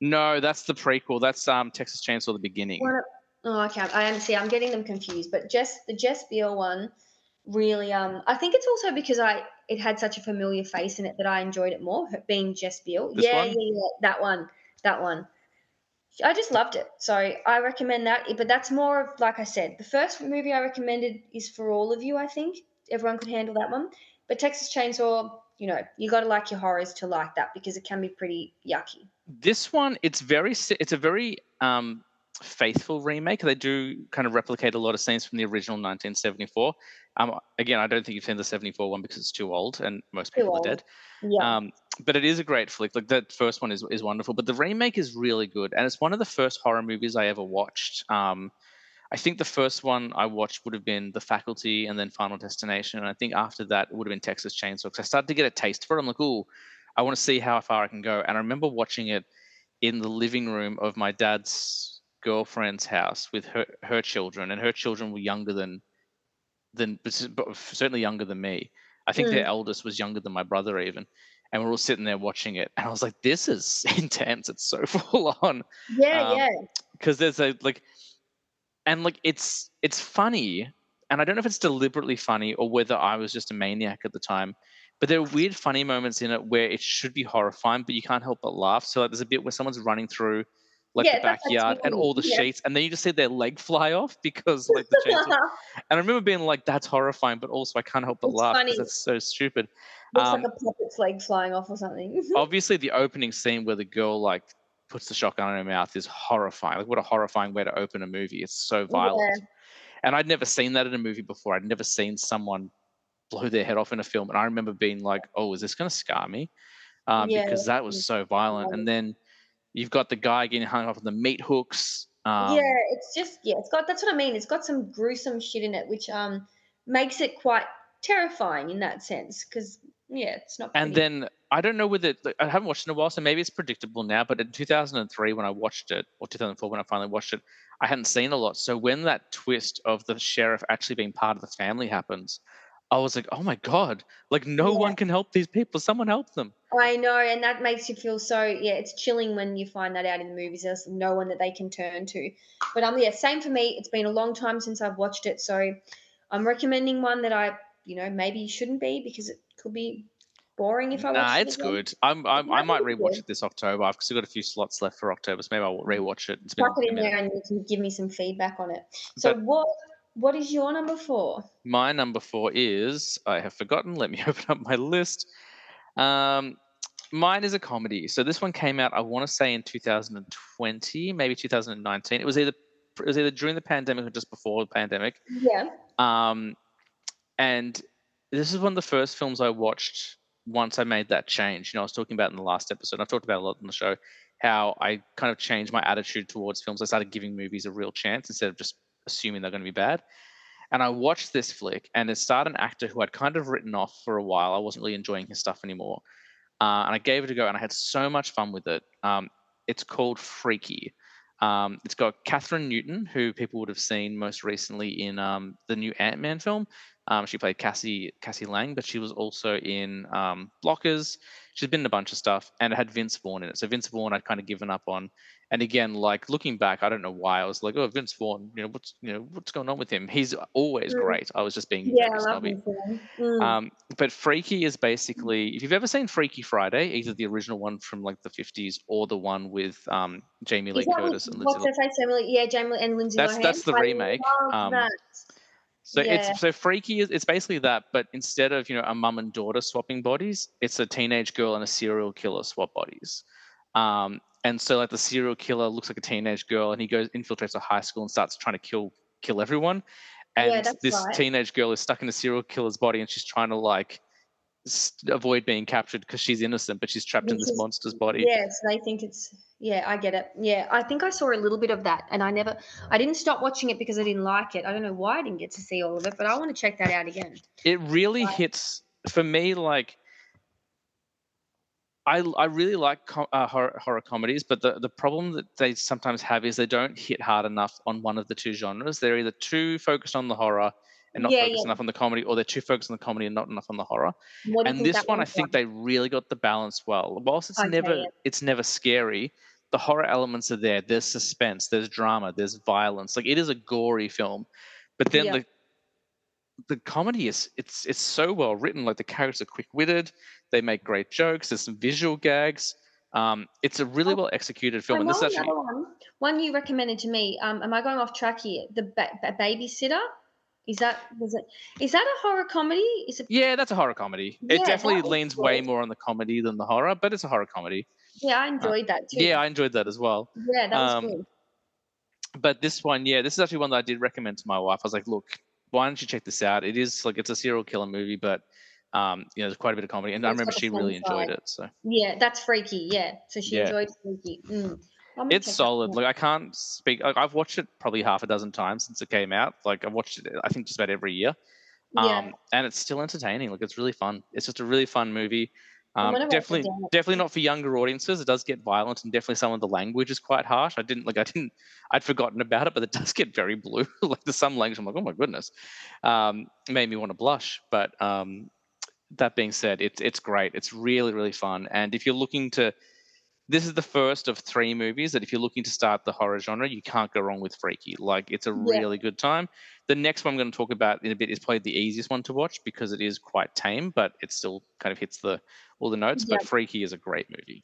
No, that's the prequel. That's Texas Chainsaw the beginning. One. Oh, okay. I am. See, I'm getting them confused. But the Jess Biel one really. I think it's also because it had such a familiar face in it that I enjoyed it more. Her being Jess Biel. This Yeah, yeah, one? yeah. That one. That one. I just loved it. So I recommend that. But that's more of, like I said, the first movie I recommended is for all of you. I think everyone could handle that one. But Texas Chainsaw, you got to like your horrors to like that because it can be pretty yucky. This one, it's a very faithful remake. They do kind of replicate a lot of scenes from the original 1974. Again, I don't think you've seen the 74 one because it's too old and most Too people are old. dead. Yeah. But it is a great flick. Like that first one is wonderful, but the remake is really good, and it's one of the first horror movies I ever watched. I think the first one I watched would have been The Faculty and then Final Destination. And I think after that it would have been Texas Chainsaw because I started to get a taste for it. I'm like, oh, I want to see how far I can go. And I remember watching it in the living room of my dad's girlfriend's house with her children, and her children were younger than but certainly younger than me. I think their Mm. eldest was younger than my brother even. And we're all sitting there watching it, and I was like, "This is intense. It's so full on." Yeah, Um, yeah. because there's a like and like it's funny, and I don't know if it's deliberately funny or whether I was just a maniac at the time, but there are weird funny moments in it where it should be horrifying but you can't help but laugh. So like there's a bit where someone's running through like the Yeah, that makes backyard me and all the yeah. sheets, and then you just see their leg fly off because like the chainsaw. And I remember being like, that's horrifying, but also I can't help but It's laugh because funny. that's so stupid. Looks like um a puppet's leg flying off or something. Obviously the opening scene where the girl like puts the shotgun in her mouth is horrifying. Like what a horrifying way to open a movie. It's so violent. Yeah, And I'd never seen that in a movie before. I'd never seen someone blow their head off in a film. And I remember being like, oh, is this going to scar me? yeah. Because that was so violent. And then you've got the guy getting hung up on the meat hooks. Yeah, it's just, yeah, it's got, that's what I mean. It's got some gruesome shit in it, which makes it quite terrifying in that sense. Because yeah, it's not And pretty. then I don't know whether like, I haven't watched it in a while, so maybe it's predictable now. But in 2003, when I watched it, or 2004 when I finally watched it, I hadn't seen a lot. So when that twist of the sheriff actually being part of the family happens, I was like, oh my god, like no Yeah, one can help these people. Someone help them. I know, and that makes you feel so. Yeah, it's chilling when you find that out in the movies. There's no one that they can turn to. But yeah, same for me. It's been a long time since I've watched it, so I'm recommending one that maybe shouldn't be because it could be boring if I Nah, watched it it's again. good. It I might might be rewatch good. it this October. I've still got a few slots left for October, so maybe I'll rewatch it. It's Chuck been it a in minute. there and you can give me some feedback on it. So But what is your number 4? my number 4 is I have forgotten. Let me open up my list. Um, Mine is a comedy. So this one came out, I want to say in 2020, maybe 2019. It was either during the pandemic or just before the pandemic. Yeah. Um, and this is one of the first films I watched once I made that change. I was talking about in the last episode. I've talked about a lot on the show how I kind of changed my attitude towards films. I started giving movies a real chance instead of just assuming they're going to be bad. And I watched this flick, and it starred an actor who I'd kind of written off for a while. I wasn't really enjoying his stuff anymore, and I gave it a go, and I had so much fun with it. It's called Freaky. It's got Catherine Newton, who people would have seen most recently in the new Ant-Man film. She played Cassie Lang, but she was also in Blockers. She's been in a bunch of stuff, and it had Vince Vaughn in it. So Vince Vaughn, I'd kind of given up on. And again, like looking back, I don't know why I was like, "Oh, Vince Vaughn, what's going on with him? He's always Mm. great." I was just being Yeah, very I love snobby. them film. Mm. But Freaky is basically, if you've ever seen Freaky Friday, either the original one from like the 50s or the one with Jamie Is Lee that with Curtis and Lindsay. what's her face? Emily, yeah, Jamie and Lindsay That's Lohan. that's the I remake. love that. So Yeah, it's so Freaky is it's basically that, but instead of a mum and daughter swapping bodies, it's a teenage girl and a serial killer swap bodies. And so like the serial killer looks like a teenage girl, and he goes infiltrates a high school and starts trying to kill everyone. yeah, And that's this right. teenage girl is stuck in a serial killer's body, and she's trying to like avoid being captured because she's innocent, but she's trapped in this Because monster's body. yeah, so they think it's yeah, I get it. Yeah, I think I saw a little bit of that, and I didn't stop watching it because I didn't like it. I don't know why I didn't get to see all of it, but I want to check that out again. It really Right. hits for me like I really like horror comedies, but the problem that they sometimes have is they don't hit hard enough on one of the two genres. They're either too focused on the horror and not Yeah, focused yeah. enough on the comedy, or they're too focused on the comedy and not enough on the horror. What do you And think this that one, I one's think like? they really got the balance well. Whilst Okay, yeah. it's never scary, the horror elements are there. There's suspense, there's drama, there's violence. Like it is a gory film, but then Yeah. the comedy is it's so well written. Like the characters are quick witted, they make great jokes. There's some visual gags. It's a really Oh, well executed I film, and this is know actually another one you recommended to me. Am I going off track here? The babysitter. Is that a horror comedy? Is it? yeah, that's a horror comedy. It Yeah, that definitely was leans way good. more on the comedy than the horror, but it's a horror comedy. Yeah, I Uh, enjoyed that yeah, too. I enjoyed that as well. Yeah, that was Um, good. but this one, yeah, this is actually one that I did recommend to my wife. I was like, look, why don't you check this out? It is like it's a serial killer movie, but there's quite a bit of comedy, and I It's remember got the she fun really enjoyed side. it. So Yeah, that's freaky. Yeah, so she yeah, enjoyed freaky. I'm gonna it's check that solid. one out. Like I can't speak. Like, I've watched it probably half a dozen times since it came out. Like I've watched it, I think, just about every year. Yeah, And it's still entertaining. Like it's really fun. It's just a really fun movie. I'm gonna write that down. Definitely not for younger audiences. It does get violent, and definitely some of the language is quite harsh. I'd forgotten about it, but it does get very blue. Like there's some language I'm like, oh my goodness, made me want to blush. But that being said, it's great. It's really really fun. And if you're looking to this is the first of three movies that if you're looking to start the horror genre, you can't go wrong with Freaky. Like it's a Yeah, really good time. The next one I'm going to talk about in a bit is probably the easiest one to watch because it is quite tame, but it still kind of hits the all the notes. yeah. But Freaky is a great movie.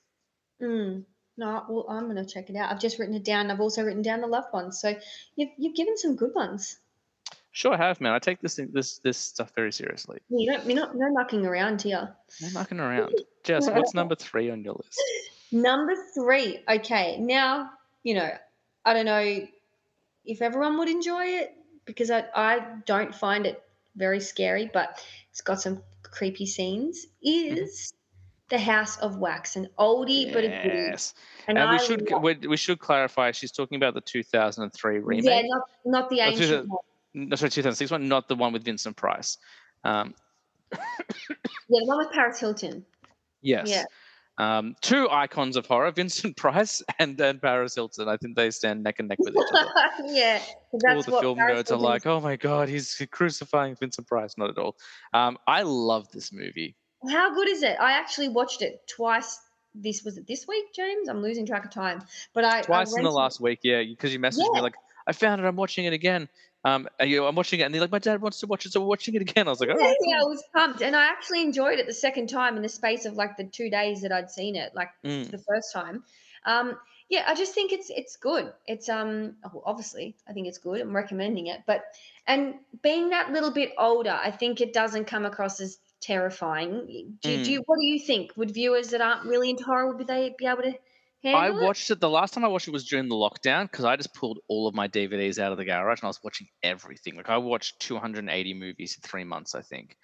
Mm. No, well, I'm gonna check it out. I've just written it down. I've also written down the loved ones. So you've given some good ones. Sure, I have man. I take this stuff very seriously. You're not no mucking around here. No mucking around. Jess, what's number 3 on your list? Number three. Okay, now you know. I don't know if everyone would enjoy it because I don't find it very scary, but it's got some creepy scenes. Hmm. Is The House of Wax an oldie but a goodie? Yes, And and I love, we should clarify. She's talking about the 2003 yeah, remake. not the Oh, ancient one. no, sorry, 2006 one, not the one with Vincent Price. Um, Yeah, the one with Paris Hilton. Yeah, yes. Two icons of horror, Vincent Price and Paris Hilton. I think they stand neck and neck with each other. yeah, 'cause All that's the what film Paris nerds are Hilton. like, oh my God, he's crucifying Vincent Price. Not at all. I love this movie. How good is it? I actually watched it twice. This was it this week, James. I'm losing track of time, but I Twice in the rented it. last week, yeah, because you messaged me Yeah, like, I found it, I'm watching it again. I'm watching it, and they're like, my dad wants to watch it, so we're watching it again. I was like, all yeah, right, yeah. I cool. was pumped, and I actually enjoyed it the second time in the space of like the 2 days that I'd seen it, like Mm, the first time. Um, yeah, I just think it's good. It's obviously I think it's good. I'm recommending it, but and being that little bit older, I think it doesn't come across as terrifying. mm. What do you think? Would viewers that aren't really into horror would they be able to I handle it? watched it the last time I watched it was during the lockdown because I just pulled all of my DVDs out of the garage and I was watching everything. Like I watched 280 movies in 3 months, I think.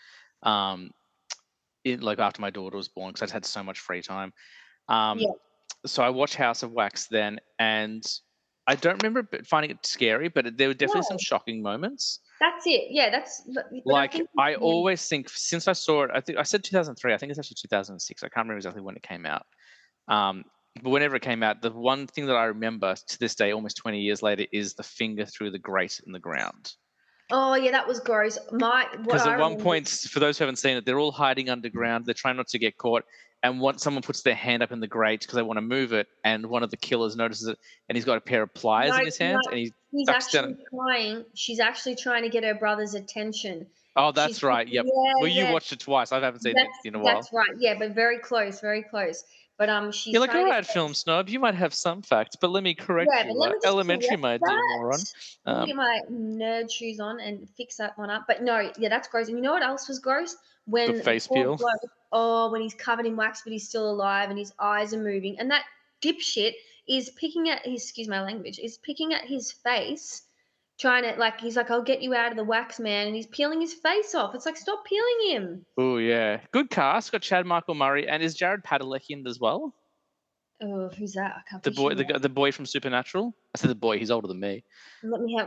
Um, like after my daughter was born because I'd had so much free time. Um, Yeah. so I watched House of Wax then, and I don't remember finding it scary, but there were definitely some No, shocking moments. that's it. Yeah, but I Like think I yeah, always think since I saw it, I think I said 2003. I think it's actually 2006. I can't remember exactly when it came out. Um, but whenever it came out, the one thing that I remember to this day, almost 20 years later, is the finger through the grate in the ground. oh yeah, that was gross. What Because I at one remember. point, for those who haven't seen it, they're all hiding underground. They're trying not to get caught. And once someone puts their hand up in the grate because they want to move it, and one of the killers notices it, and he's got a pair of pliers No, in his no, hands, and he ducks down. she's actually trying to get her brother's attention. Oh, She's that's right. Yep. yeah, Well, you yeah. watched it twice. I haven't seen it in a while. That's right. Yeah, but very close, very close. but You're she's like, trying all to get right, film snob, you might have some facts, but let me correct yeah, but you. let me just Elementary, correct my dear moron. that. Let me Um, get my nerd shoes on and fix that one up. But no, yeah, that's gross. And you know what else was gross? the When the face poor peel. bloke, oh, when he's covered in wax but he's still alive and his eyes are moving, and that dipshit is picking at his, excuse my language, is picking at his face, trying to like he's like, I'll get you out of the wax, man, and he's peeling his face off. It's like, stop peeling him. Oh yeah, good cast. Got Chad Michael Murray, and is Jared Padalecki in it as well? Oh, who's that? I can't The picture boy, him. the boy from Supernatural. I said the boy. He's older than me, Let me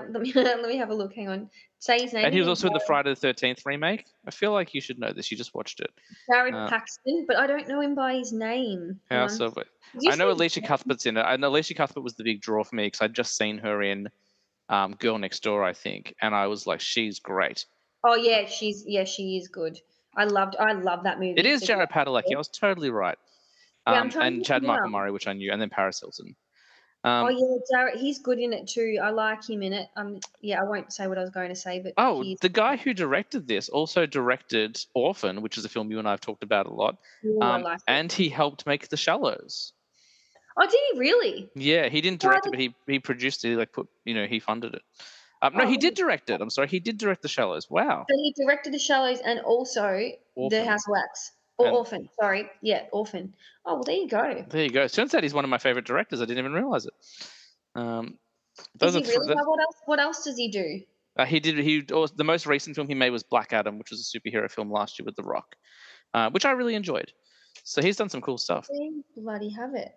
have a look. Hang on. Say his name and he was again. also in the Friday the 13th remake. I feel like you should know this. You just watched it. Jared Uh, Paxton, but I don't know him by his name. Hang House on. of. Did you I know say Alicia Cuthbert's in it. I know Alicia Cuthbert was the big draw for me because I'd just seen her in Girl Next Door, I think, and I was like, she's great. oh, yeah, she is good. I love that It movie, is The Jared Padalecki. Girl. I was totally right. Yeah, I'm trying to And look Chad Michael now. Murray, which I knew, and then Paris Hilton. Oh, Um, yeah, Jared, he's good in it too. I like him in it. Yeah, I won't say what I was going to say, but oh, he's the guy who directed this also directed Orphan, which is a film you and I have talked about a lot. ooh, I like it. And he helped make The Shallows. Oh, did he really? Yeah, he didn't Why direct it, did but he produced it. He like put, he funded it. No, oh, he look did at direct it. I'm sorry, he did direct The Shallows. Wow, so he directed The Shallows and also The Orphan. House of Wax. Or And Orphan, sorry. Yeah, Orphan. Oh, well, there you go. there you go. Turns out he's one of my favorite directors. I didn't even realize it. Um, Is those are he really? those, Now, what else does he do? he did. The most recent film he made was Black Adam, which was a superhero film last year with The Rock, which I really enjoyed. So he's done some cool stuff. There you bloody have it.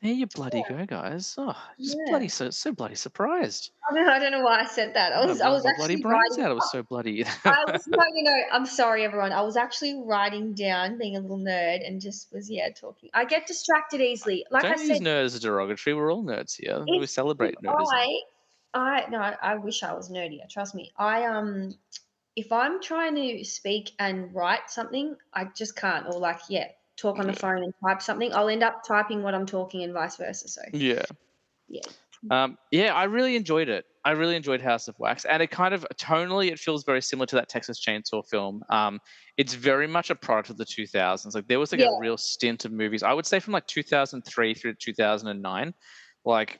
There you bloody go, guys. Oh, just bloody Yeah. so bloody surprised. I don't know why I said that. I'm gonna I blow was my bloody actually brains writing. out. It was so bloody. I was no, no, no. I'm sorry, everyone. I was actually writing down, being a little nerd, and just was yeah talking. I get distracted easily. Like I Don't use said, nerd as a derogatory. We're all nerds here. We if celebrate nerdism. I no, I wish I was nerdier. Trust me. If I'm trying to speak and write something, I just can't. Or like yeah, talk on the Yeah. phone and type something. I'll end up typing what I'm talking and vice versa. So Yeah. yeah, Yeah, I really enjoyed it. I really enjoyed House of Wax, and it kind of tonally it feels very similar to that Texas Chainsaw film. It's very much a product of the 2000s. Like there was like a yeah, real stint of movies. I would say from like 2003 through 2009, like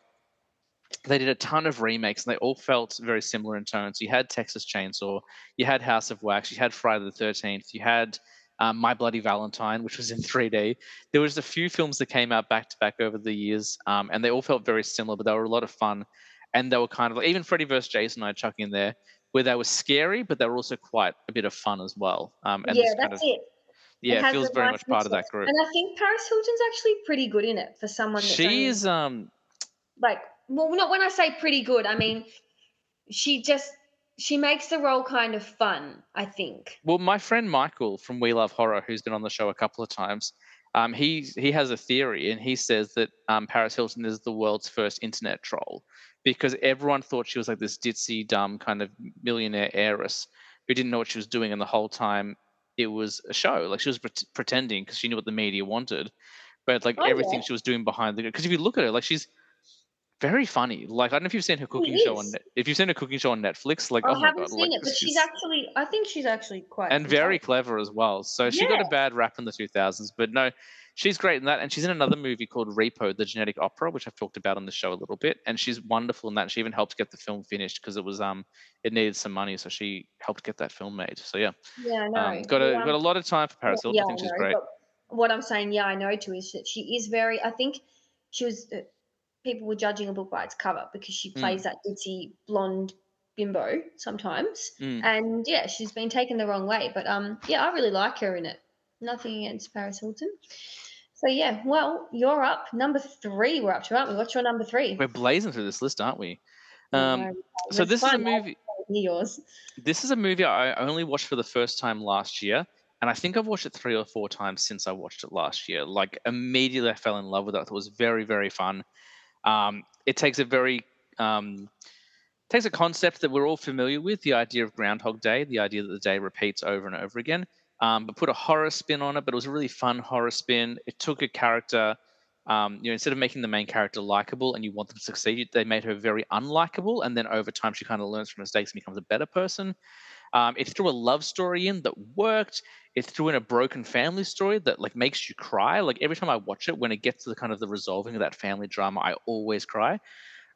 they did a ton of remakes, and they all felt very similar in tone. So you had Texas Chainsaw, you had House of Wax, you had Friday the 13th, you had My Bloody Valentine, which was in 3D. There was a few films that came out back to back over the years, and they all felt very similar, but they were a lot of fun. And they were kind of like, even Freddy vs. Jason, I chuck in there, where they were scary, but they were also quite a bit of fun as well. And yeah. this kind That's of, it. It yeah, it has feels a very nice much part mix of of, that group. and I think Paris Hilton's actually pretty good in it for someone that's She only is, like, well, not when I say pretty good, I mean she just she makes the role kind of fun. I think. well, my friend Michael from We Love Horror, who's been on the show a couple of times, he has a theory, and he says that Paris Hilton is the world's first internet troll because everyone thought she was like this ditzy, dumb kind of millionaire heiress who didn't know what she was doing, and the whole time it was a show. Like she was pretending because she knew what the media wanted, but like Oh everything yeah, she was doing behind the because if you look at her, like she's very funny. Like I don't know if you've seen her she cooking show on is. if you've seen her cooking show on Netflix. Like I oh my haven't god, like seen it, but she's I think she's actually quite and very intelligent. clever as well. So she got Yeah, a bad rap in the 2000s, but no, she's great in that. And she's in another movie called Repo, the genetic opera, which I've talked about on the show a little bit. And she's wonderful in that. She even helped get the film finished because it needed some money, so she helped get that film made. So yeah, yeah, I know. got a lot of time for Paris Hilton. Yeah, I I think she's know. great. But what I'm saying, yeah, I know too, is that she is very. I think she was. People were judging a book by its cover because she Mm, plays that ditzy blonde bimbo sometimes, mm. and yeah, she's been taken the wrong way. But yeah, I really like her in it. Nothing against Paris Hilton. So yeah, well, you're up. Number three, we're up to, aren't we? What's your number three? We're blazing through this list, aren't we? I Um, know, but so it's this is fun. a I movie. wanna hear yours. This is a movie I only watched for the first time last year, and I think I've watched it 3 or 4 times since I watched it last year. Like immediately, I fell in love with it. I thought it was very, very fun. It takes a very takes a concept that we're all familiar with, the idea of Groundhog Day, the idea that the day repeats over and over again, but put a horror spin on it. But it was a really fun horror spin. It took a character, instead of making the main character likable and you want them to succeed, they made her very unlikable, and then over time she kind of learns from mistakes and becomes a better person. It threw a love story in that worked. It threw in a broken family story that like makes you cry. Like every time I watch it, when it gets to the kind of the resolving of that family drama, I always cry.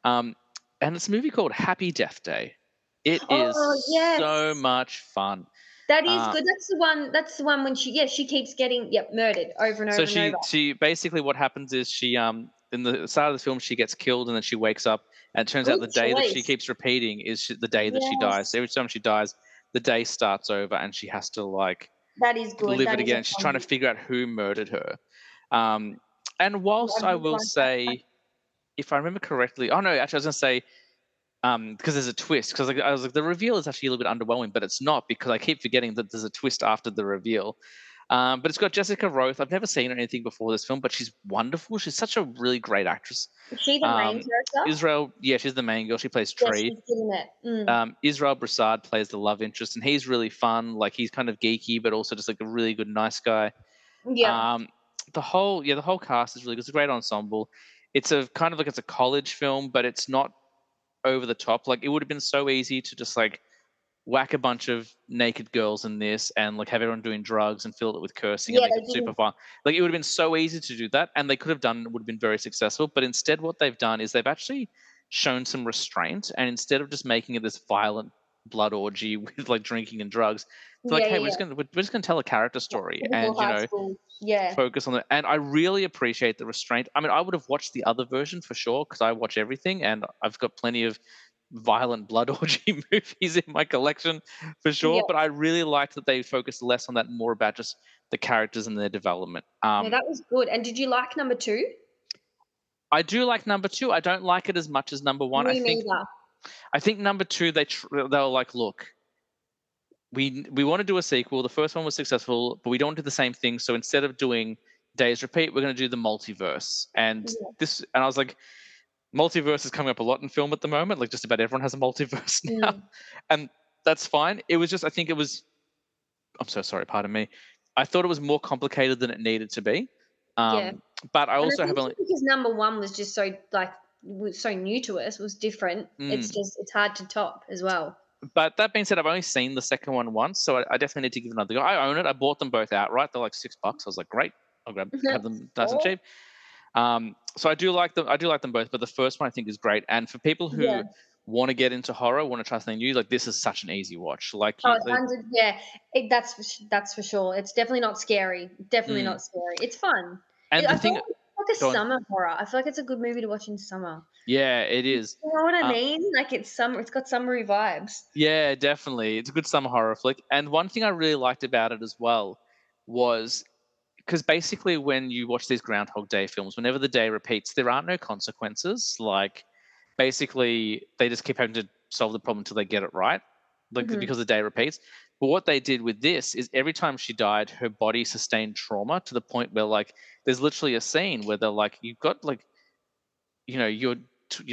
Um, and it's a movie called Happy Death Day. It is Oh, so yes. much fun. That is Uh, good. That's the one when she keeps getting, yep, murdered over and so over and over. she basically what happens is she in the start of the film she gets killed and then she wakes up and it turns out Good the day that she choice. keeps repeating is the day that she dies. So Yes. every time she dies, the day starts over and she has to like That is good. live it That is a again. She's trying to fun figure out who murdered her. Um, and whilst I I did will like that. say, if I remember correctly, oh no, actually I was gonna say because there's a twist. Because like, I was like, the reveal is actually a little bit underwhelming, but it's not because I keep forgetting that there's a twist after the reveal. But it's got Jessica Roth. I've never seen her in anything before this film, but she's wonderful. She's such a really great actress. Is she the main character? Israel, yeah, she's the main girl. She plays Yeah, Tree. she's good in it. Mm. Israel Broussard plays the love interest, and he's really fun. Like he's kind of geeky, but also just like a really good, nice guy. Yep. Um, the whole cast is really good. It's a great ensemble. It's a kind of like it's a college film, but it's not over the top. Like it would have been so easy to just like whack a bunch of naked girls in this and like have everyone doing drugs and fill it with cursing and Yeah, make they it super didn't. fun. Like it would have been so easy to do that, and they could have done would have been very successful. But instead, what they've done is they've actually shown some restraint, and instead of just making it this violent blood orgy with like drinking and drugs, it's like, Yeah, hey, yeah, yeah. we're just gonna tell a character story, Typical and high school. Yeah. focus on it. And I really appreciate the restraint. I mean, I would have watched the other version for sure because I watch everything, and I've got plenty of violent blood orgy movies in my collection for sure. Yeah. But I really liked that they focused less on that, more about just the characters and their development. No, that was good. And did you like number 2? I do like number two. I don't like it as much as number one. Me neither. I think number two they were like, look, we want to do a sequel. The first one was successful, but we don't do the same thing. So instead of doing Days Repeat, we're going to do the multiverse. Yeah. And I was like, multiverse is coming up a lot in film at the moment. Like just about everyone has a multiverse now, Mm. and that's fine. It was just I think it was. I'm so sorry. Pardon me. I thought it was more complicated than it needed to be. Yeah. Um, but I And I also have think only. just because number 1 was just so, like, was so new to us, was different, Mm. it's hard to top as well. But that being said, I've only seen the second one once, so I definitely need to give it another go. I own it. I bought them both outright. They're like $6. I was like, great. I'll have them nice and Oh, cheap. So I do like them. I do like them both, but the first one I think is great. And for people yeah. who want to get into horror, want to try something new, like this is such an easy watch. Like Oh, you, it's like, 100, yeah. That's for sure. It's definitely not scary. Definitely mm. not scary. It's fun. And I the feel thing, like it's like a go on. summer horror. I feel like it's a good movie to watch in summer. Yeah, it is. You know what I Uh, mean? Like, it's summer, it's got summery vibes. yeah, definitely. It's a good summer horror flick. And one thing I really liked about it as well was because basically when you watch these Groundhog Day films, whenever the day repeats, there aren't no consequences. Like basically they just keep having to solve the problem until they get it right, like Mhm. because the day repeats. But what they did with this is every time she died, her body sustained trauma to the point where like there's literally a scene where they're like, you've got like you're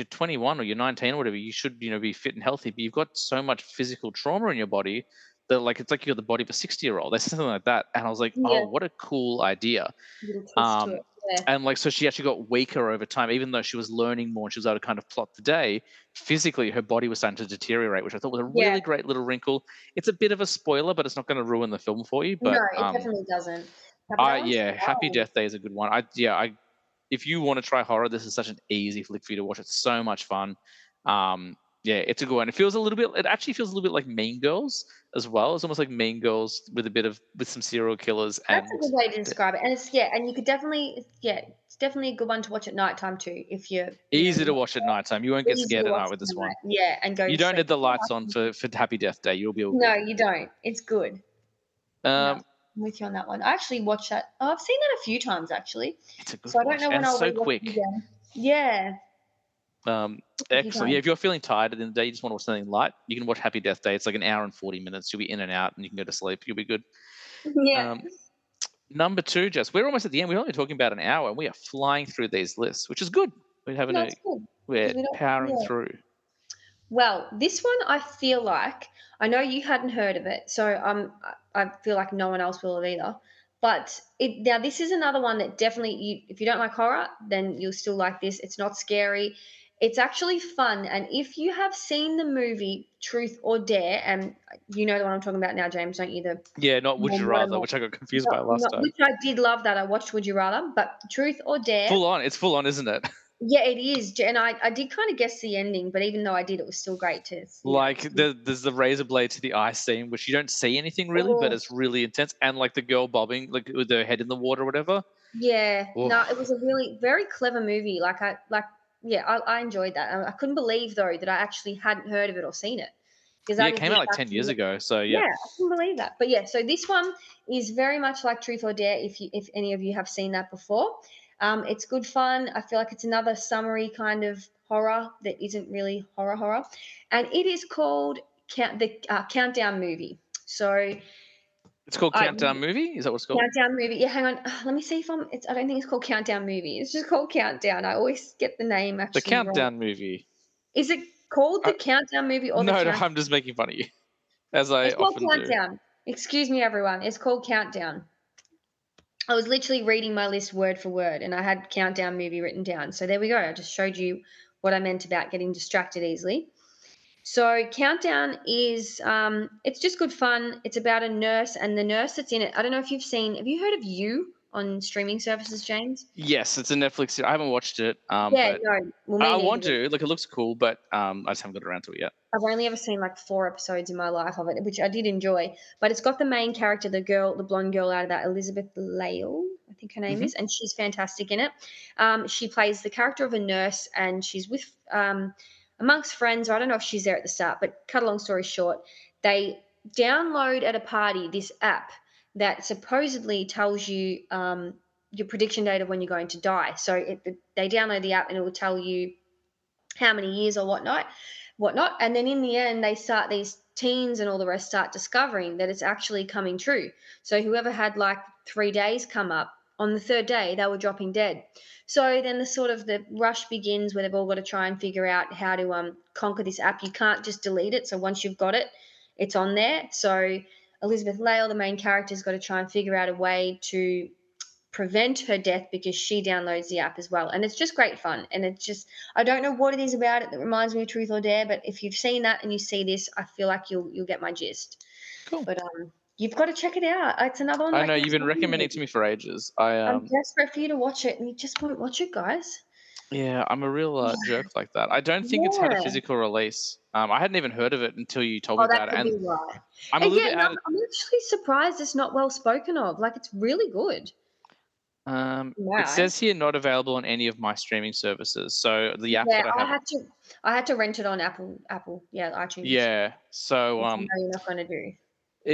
21 or you're 19 or whatever, you should be fit and healthy, but you've got so much physical trauma in your body that like it's like you're the body of a 60-year-old. There's something like that, and I was like, oh, Yeah, what a cool idea. little twist to um it. Yeah. and like so she actually got weaker over time, even though she was learning more and she was able to kind of plot the day. Physically her body was starting to deteriorate, which I thought was a Yeah. really great little wrinkle. It's a bit of a spoiler, but it's not going to ruin the film for you. No, But it definitely doesn't. No, but I that one's yeah, Happy wild. Death Day is a good one. I if you want to try horror, this is such an easy flick for you to watch. It's so much fun. Yeah, it's a good one. It feels a little bit. It actually feels a little bit like Mean Girls as well. It's almost like Mean Girls with a bit of with some serial killers That's a and good way to describe it, and and you could definitely, yeah, it's definitely a good one to watch at nighttime too if easy you're to not watch at nighttime. You won't get easy to scared at watch night with in this the one. night. Yeah, and go You to don't sleep. need the lights on for Happy Death Day. You'll be all No, good. you don't. It's good. No, Um, I'm with you on that one. I actually watched that. Oh, I've seen that a few times actually, it's a good so I don't watch know and when it's I'll so rewatch it quick. again. Yeah, a few Excellent. Yeah, times. if you're feeling tired at the end of the day, you just want to watch something light, you can watch Happy Death Day. It's like an hour and 40 minutes. You'll be in and out, and you can go to sleep. You'll be good. Yeah. Um, Number two, Jess. We're almost at the end. We're only talking about an hour, and we are flying through these lists, which is good. We're having No, a it's good we're because we don't. powering Yeah. through. Well, this one I feel like I know you hadn't heard of it, so I feel like no one else will have either. But now this is another one that definitely if you don't like horror, then you'll still like this. It's not scary. It's actually fun, and if you have seen the movie Truth or Dare, and you know the one I'm talking about now, James, don't you? The Yeah, not Would more You modern Rather, one. which I got confused by Not, last time. which I did love that. I watched Would You Rather, but Truth or Dare, Full on. It's full on, isn't it? yeah, it is. And I did kind of guess the ending, but even though I did, it was still great to, Like there's the razor blade to the eye scene, which you don't see anything really, but Oh, it's really intense. And like the girl bobbing, like with her head in the water or whatever. yeah. No, it Oh, was a really very clever movie. Yeah, I enjoyed that. I couldn't believe though that I actually hadn't heard of it or seen it because yeah, that it is came the out like exact 10 years movie. ago. So Yeah, yeah, I couldn't believe that. But yeah, so this one is very much like Truth or Dare. If any of you have seen that before, it's good fun. I feel like it's another summary kind of horror that isn't really horror, and it is called Countdown Movie. So it's called I Countdown Movie. Is that what it's called? Countdown Movie. Yeah, hang on. Let me see if I'm. I don't think it's called Countdown Movie. It's just called Countdown. I always get the name The actually wrong. Countdown Movie. Is it called the I, Countdown Movie or the no, no, Count? I'm just making fun of you, as I It's called often do. Countdown. Excuse me, everyone. It's called Countdown. I was literally reading my list word for word, and I had Countdown Movie written down. So there we go. I just showed you what I meant about getting distracted easily. So Countdown is it's just good fun. It's about a nurse, and the nurse that's in it. I don't know if you've seen. Have you heard of You on streaming services, James? Yes, it's a Netflix series. I haven't watched it, Yeah, but no. Well, I me want neither. to. Like, it looks cool, but I just haven't got around to it yet. I've only ever seen like 4 episodes in my life of it, which I did enjoy. But it's got the main character, the girl, the blonde girl out of that, Elizabeth Lale, I think her name Hmm. is, and she's fantastic in it. She plays the character of a nurse, and she's with amongst friends. Or I don't know if she's there at the start, but cut a long story short, they download at a party this app that supposedly tells you your prediction date of when you're going to die. So they download the app, and it will tell you how many years or whatnot. And then in the end, these teens and all the rest start discovering that it's actually coming true. So whoever had like 3 days come up, on the third day, they were dropping dead. So then the rush begins where they've all got to try and figure out how to conquer this app. You can't just delete it. So once you've got it, it's on there. So Elizabeth Lale, the main character, has got to try and figure out a way to prevent her death because she downloads the app as well. And it's just great fun. And it's just, I don't know what it is about it that reminds me of Truth or Dare, but if you've seen that and you see this, I feel like you'll get my gist. Cool. But you've got to check it out. It's another one I like know you've that's been recommending it to me for ages. I'm desperate for you to watch it, and you just won't watch it, guys. Yeah, I'm a real jerk like that. I don't think it's had a Yeah. physical release. I hadn't even heard of it until you told me Oh, that about it, could and be why. I'm a And little yeah, bit no, out of. I'm actually surprised it's not well spoken of. Like, it's really good. It My says eyes. here not available on any of my streaming services. So the app Yeah, that I have, I had to rent it on Apple, yeah, iTunes, yeah. So which I know you're not going to do.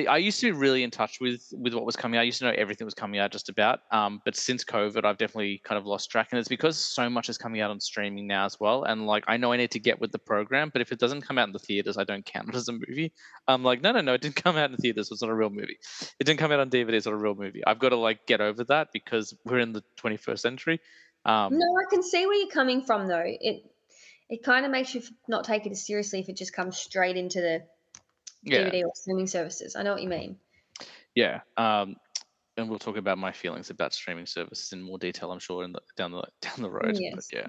I used to be really in touch with what was coming out. I used to know everything was coming out just about. But since COVID, I've definitely kind of lost track, and it's because so much is coming out on streaming now as well. And like, I know I need to get with the program, but if it doesn't come out in the theaters, I don't count it as a movie. I'm like, no, no, no, it didn't come out in the theaters. It's not a real movie. It didn't come out on DVD. It's not a real movie. I've got to like get over that because we're in the 21st century. No, Um, I can see where you're coming from, though. It kind of makes you not take it as seriously if it just comes straight into the yeah, DVD or streaming services. I know what you mean. yeah. And we'll talk about my feelings about streaming services in more detail, I'm sure, down the down the road. But Yes, yeah,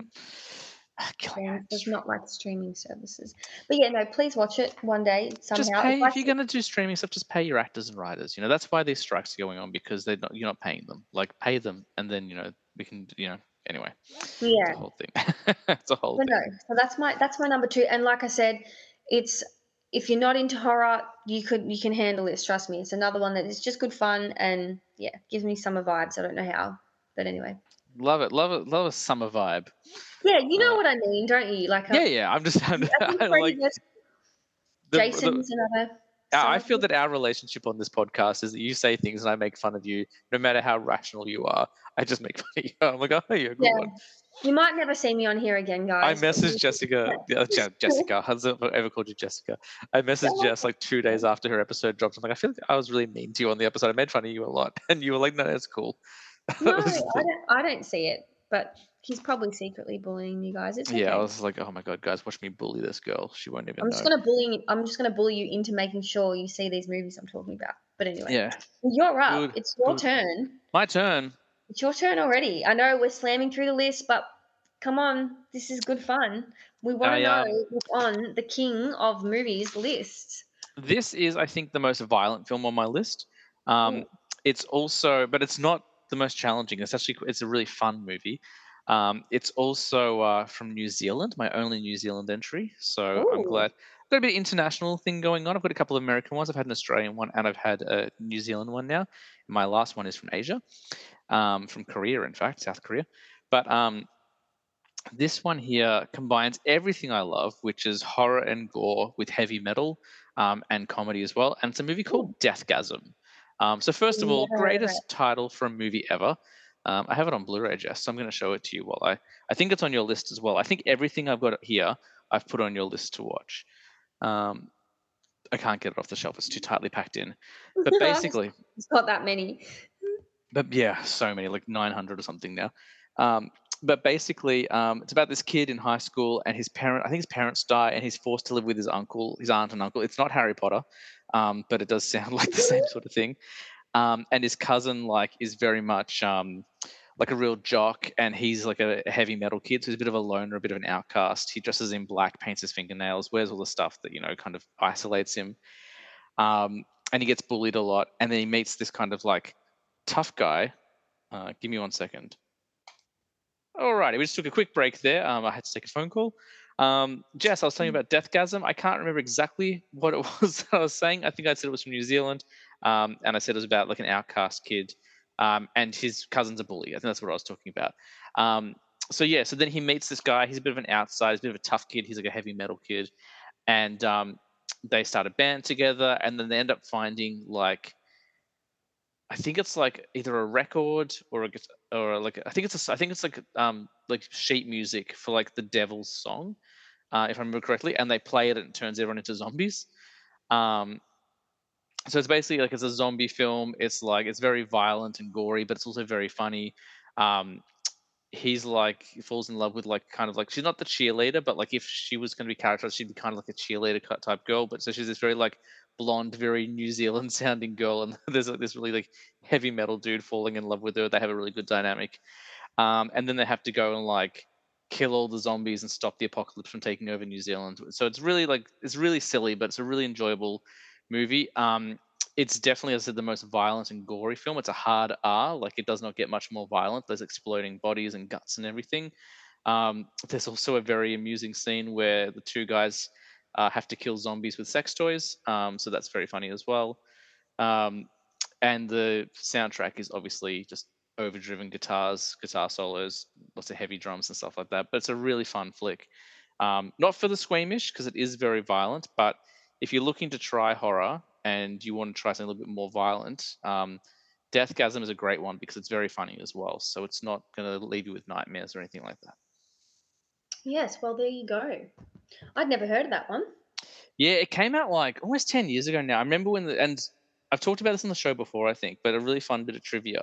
killing James it. does not like streaming services. But yeah, no, please watch it one day Just somehow. If pay I if you're gonna do streaming stuff. Just pay your actors and writers. That's why these strikes are going on because you're not paying them. Like pay them, and then we can. Anyway, it's a Yeah, whole thing. It's a whole but no, thing. so that's my number two. And like I said, it's if you're not into horror, you can handle this. Trust me, it's another one that is just good fun and yeah, gives me summer vibes. I don't know how, but anyway. Love it. Love it. Love a summer vibe. Yeah, you know Uh, what I mean, don't you? Like yeah, yeah. I'm just. I think I Freddy like vs. the Jason's another I summer feel thing. that our relationship on this podcast is that you say things and I make fun of you, no matter how rational you are. I just make fun of you. I'm like, oh, you're a good Yeah, one. you might never see me on here again, I guys, but messaged Jessica, Jessica, has ever called you Jessica? I messaged Jess like 2 days after her episode dropped. I'm like, I feel like I was really mean to you on the episode. I made fun of you a lot, and you were like, no, it's cool. No, That was the thing. I don't see it, but he's probably secretly bullying you guys. It's Yeah, I okay. was like, oh my god, guys, watch me bully this girl. She won't even I'm just know. gonna bully you. I'm just gonna bully you into making sure you see these movies I'm talking about. But anyway, Yeah, well, you're up. good, It's your good. turn. My turn. It's your turn already. I know we're slamming through the list, but Come on, this is good fun. We want to I know what's on the king of movies list. This is, I think, the most violent film on my list. Um, Ooh. it's also, but it's not the most challenging. It's actually, it's a really fun movie. It's also from New Zealand, my only New Zealand entry. So I'm Ooh. glad. I've got a bit of international thing going on. I've got a couple of American ones. I've had an Australian one, and I've had a New Zealand one now. My last one is from Asia, from Korea, in fact, South Korea. But this one here combines everything I love, which is horror and gore with heavy metal and comedy as well. And it's a movie Ooh. called Deathgasm. So first of all, Never heard of it. greatest title for a movie ever. I have it on Blu-ray, Jess, so I'm going to show it to you while I think it's on your list as well. I think everything I've got here, I've put on your list to watch. Um, I can't get it off the shelf; it's too tightly packed in. But basically, It's got that many. but yeah, so many, like 900 or something now. But basically, it's about this kid in high school, and I think his parents die, and he's forced to live with his aunt and uncle. It's not Harry Potter, but it does sound like the same sort of thing. And his cousin, like, is very much like a real jock, and he's like a heavy metal kid, so he's a bit of a loner, a bit of an outcast. He dresses in black, paints his fingernails, wears all the stuff that kind of isolates him. And he gets bullied a lot, and then he meets this kind of like tough guy. Give me 1 second. Alrighty, we just took a quick break there. I had to take a phone call. Jess, I was telling you about Deathgasm. I can't remember exactly what it was that I was saying. I think I said it was from New Zealand, and I said it was about like an outcast kid, and his cousin's a bully. I think that's what I was talking about. So yeah, so then he meets this guy. He's a bit of an outsider. He's a bit of a tough kid. He's like a heavy metal kid, and they start a band together, and then they end up finding like I think it's like either a record or or like I think it's like sheet music for like the Devil's song, if I remember correctly, and they play it and it turns everyone into zombies. Um, so it's basically like it's a zombie film. It's like it's very violent and gory, but it's also very funny. Um, he's like he falls in love with like kind of like she's not the cheerleader, but like if she was going to be characterized, she'd be kind of like a cheerleader type girl. But so she's this very like blonde, very New Zealand sounding girl, and there's like this really like heavy metal dude falling in love with her. They have a really good dynamic. And then they have to go and like kill all the zombies and stop the apocalypse from taking over New Zealand. So it's really like it's really silly, but it's a really enjoyable movie. It's definitely, as I said, the most violent and gory film. It's a hard R, like it does not get much more violent. There's exploding bodies and guts and everything. There's also a very amusing scene where the two guys have to kill zombies with sex toys. So that's very funny as well. Um, and the soundtrack is obviously just overdriven guitars, guitar solos, lots of heavy drums and stuff like that. But it's a really fun flick. Not for the squeamish because it is very violent, but if you're looking to try horror and you want to try something a little bit more violent, Deathgasm is a great one because it's very funny as well. So it's not going to leave you with nightmares or anything like that. Yes, well, there you go. I'd never heard of that one. Yeah, it came out like almost 10 years ago now. I remember and I've talked about this on the show before, I think, but a really fun bit of trivia.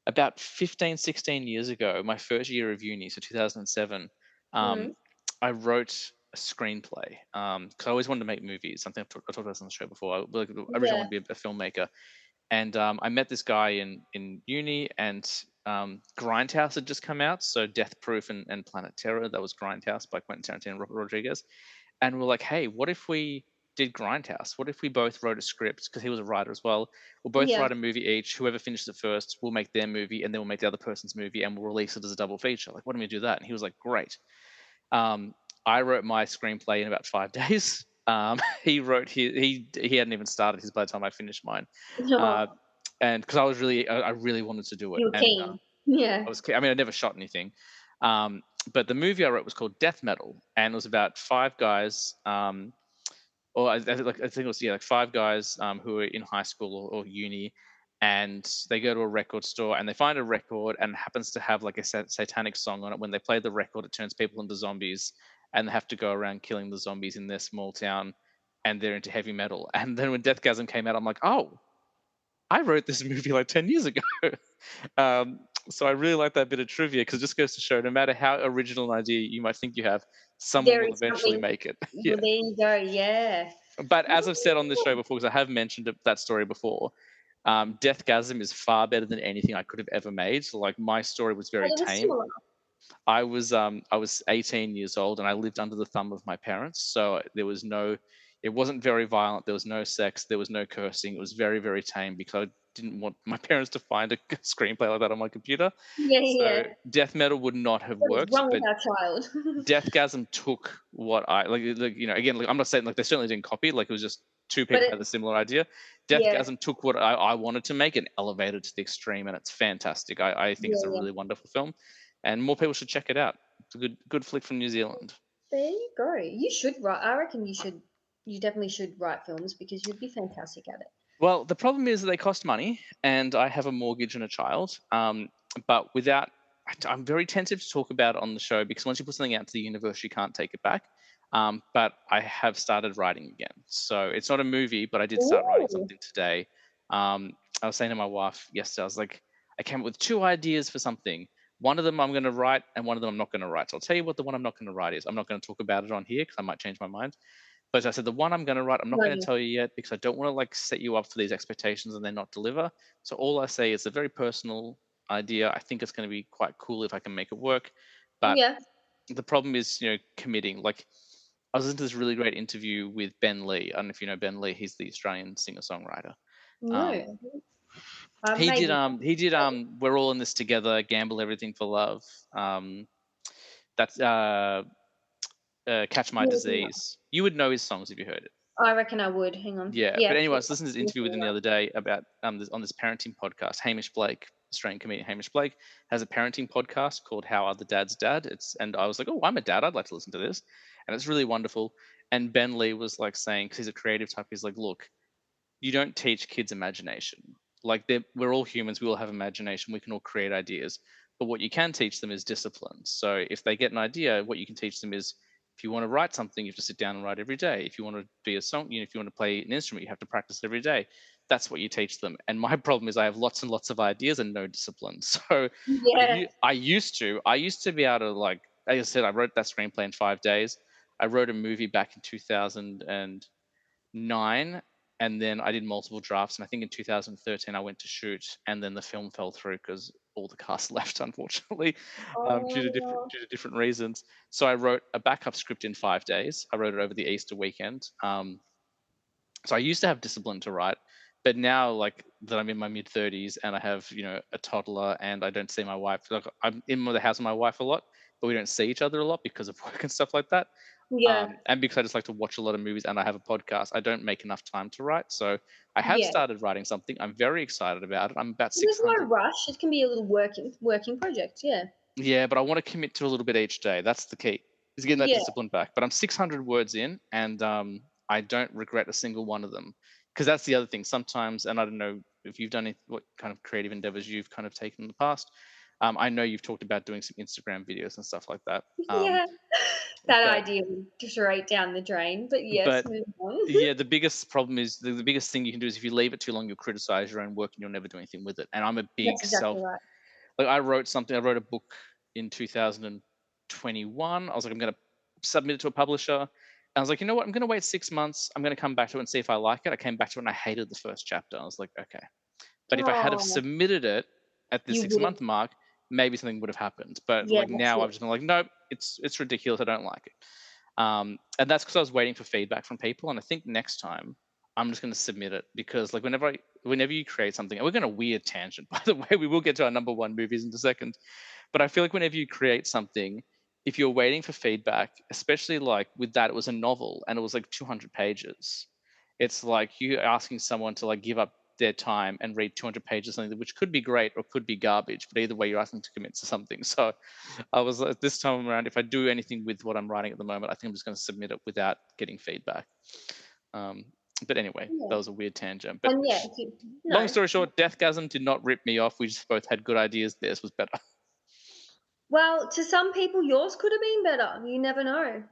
About 15, 16 years ago, my first year of uni, so 2007, Mm. um, I wrote a screenplay because I always wanted to make movies. Something I talked about this on the show before. Like, originally, I Yeah, wanted to be a filmmaker, and I met this guy in uni, and Grindhouse had just come out, so Death Proof and Planet Terror. That was Grindhouse by Quentin Tarantino and Robert Rodriguez, and we're like, hey, what if we did Grindhouse? What if we both wrote a script because he was a writer as well? We'll both yeah. write a movie each. Whoever finishes it first, we'll make their movie, and then we'll make the other person's movie, and we'll release it as a double feature. Like, why don't we do that? And he was like, great. Um, I wrote my screenplay in about 5 days. He wrote he hadn't even started his by the time I finished mine, uh, No, and because I really wanted to do it, you were and keen. Yeah. I mean, I never shot anything. But the movie I wrote was called Death Metal, and it was about five guys. Or I think it was like five guys who are in high school or uni, and they go to a record store and they find a record and it happens to have like a satanic song on it. When they play the record, it turns people into zombies, and they have to go around killing the zombies in their small town, and they're into heavy metal. And then when Deathgasm came out, I'm like, oh, I wrote this movie like 10 years ago. So I really like that bit of trivia because it just goes to show no matter how original an idea you might think you have, someone There will is eventually something. make it. Yeah. Well, there you go. Yeah. But as I've said on this show Oh, before, because I have mentioned that story before, Deathgasm is far better than anything I could have ever made. So like my story was very well, it was tame. similar. I was 18 years old and I lived under the thumb of my parents, so there was no, it wasn't very violent. There was no sex. There was no cursing. It was very very tame because I didn't want my parents to find a screenplay like that on my computer. Yeah, So yeah. death metal would not have What is worked, wrong with but our child? Deathgasm took what I like, again, like, I'm not saying like they certainly didn't copy, like it was just two But people it had a similar idea. yeah, Deathgasm took what I wanted to make and elevated to the extreme, and it's fantastic. I think it's yeah, a yeah. really wonderful film, and more people should check it out. It's a good flick from New Zealand. There you go. You should write. I reckon you definitely should write films because you'd be fantastic at it. Well, the problem is that they cost money, and I have a mortgage and a child. But without, I'm very tentative to talk about it on the show because once you put something out to the universe, you can't take it back. But I have started writing again, so it's not a movie, but I did start writing Ooh. something today. I was saying to my wife yesterday, I was like, I came up with two ideas for something. One of them I'm going to write, and one of them I'm not going to write. So I'll tell you what the one I'm not going to write is. I'm not going to talk about it on here because I might change my mind. But as I said, the one I'm going to write, I'm not No, going to you tell you yet because I don't want to like set you up for these expectations and then not deliver. So all I say is a very personal idea. I think it's going to be quite cool if I can make it work. But yeah. the problem is, committing. Like I was listening to this really great interview with Ben Lee. I don't know if you know Ben Lee. He's the Australian singer songwriter. Um, No. he did Maybe. We're All in This Together, Gamble Everything for Love. That's Catch My Disease. You would know his songs if you heard it. I reckon I would. Hang on. Yeah, Yeah. but anyway, I was listening to this interview with him the other day about on this parenting podcast. Hamish Blake, Australian comedian Hamish Blake, has a parenting podcast called How Are the Dad's Dad. And I was like, oh, I'm a dad. I'd like to listen to this, and it's really wonderful. And Ben Lee was like saying, because he's a creative type, he's like, look, you don't teach kids imagination. Like we're all humans, we all have imagination, we can all create ideas. But what you can teach them is discipline. So if they get an idea, what you can teach them is if you want to write something, you have to sit down and write every day. If you want to be a song, if you want to play an instrument, you have to practice every day. That's what you teach them. And my problem is I have lots and lots of ideas and no discipline. So Yeah. I used to be able to like I said, I wrote that screenplay in 5 days. I wrote a movie back in 2009, and then I did multiple drafts. And I think in 2013 I went to shoot, and then the film fell through because all the cast left, unfortunately, Oh. due to different reasons. So I wrote a backup script in 5 days. I wrote it over the Easter weekend. So I used to have discipline to write, but now like that I'm in my mid 30s and I have a toddler and I don't see my wife. Like I'm in the house with my wife a lot, but we don't see each other a lot because of work and stuff like that. Yeah. And because I just like to watch a lot of movies and I have a podcast, I don't make enough time to write. So I have Yeah. started writing something. I'm very excited about it. I'm about There's no 600. rush. It can be a little working project. Yeah. Yeah, but I want to commit to a little bit each day. That's the key. Is getting that Yeah. discipline back. But I'm 600 words in, and I don't regret a single one of them. Because that's the other thing. Sometimes, and I don't know if you've done what kind of creative endeavors you've kind of taken in the past. I know you've talked about doing some Instagram videos and stuff like that. Yeah. That But idea went straight down the drain. But yes, but move on. yeah, the biggest problem is the biggest thing you can do is if you leave it too long, you'll criticize your own work and you'll never do anything with it. And I'm a That's big exactly self right. like I wrote a book in 2021. I was like, I'm going to submit it to a publisher. And I was like, you know what? I'm going to wait 6 months. I'm going to come back to it and see if I like it. I came back to it and I hated the first chapter. I was like, okay. But if I had have Oh, submitted it at the you six would have. month mark, maybe something would have happened. But Yeah, like that's now I've it. just been like, nope, it's ridiculous. I don't like it. And that's because I was waiting for feedback from people. And I think next time I'm just going to submit it because like whenever you create something, and we're going to weird tangent, by the way, we will get to our number one movies in a second. But I feel like whenever you create something, if you're waiting for feedback, especially like with that, it was a novel and it was like 200 pages. It's like you asking someone to like give up their time and read 200 pages of something which could be great or could be garbage, but either way, you're asking to commit to something. So I was like, this time around, if I do anything with what I'm writing at the moment, I think I'm just going to submit it without getting feedback. Um, but anyway, that Yeah. was a weird tangent. But And yeah, long no. story short, Deathgasm did not rip me off. We just both had good ideas. Theirs was better. Well, to some people, yours could have been better. You never know.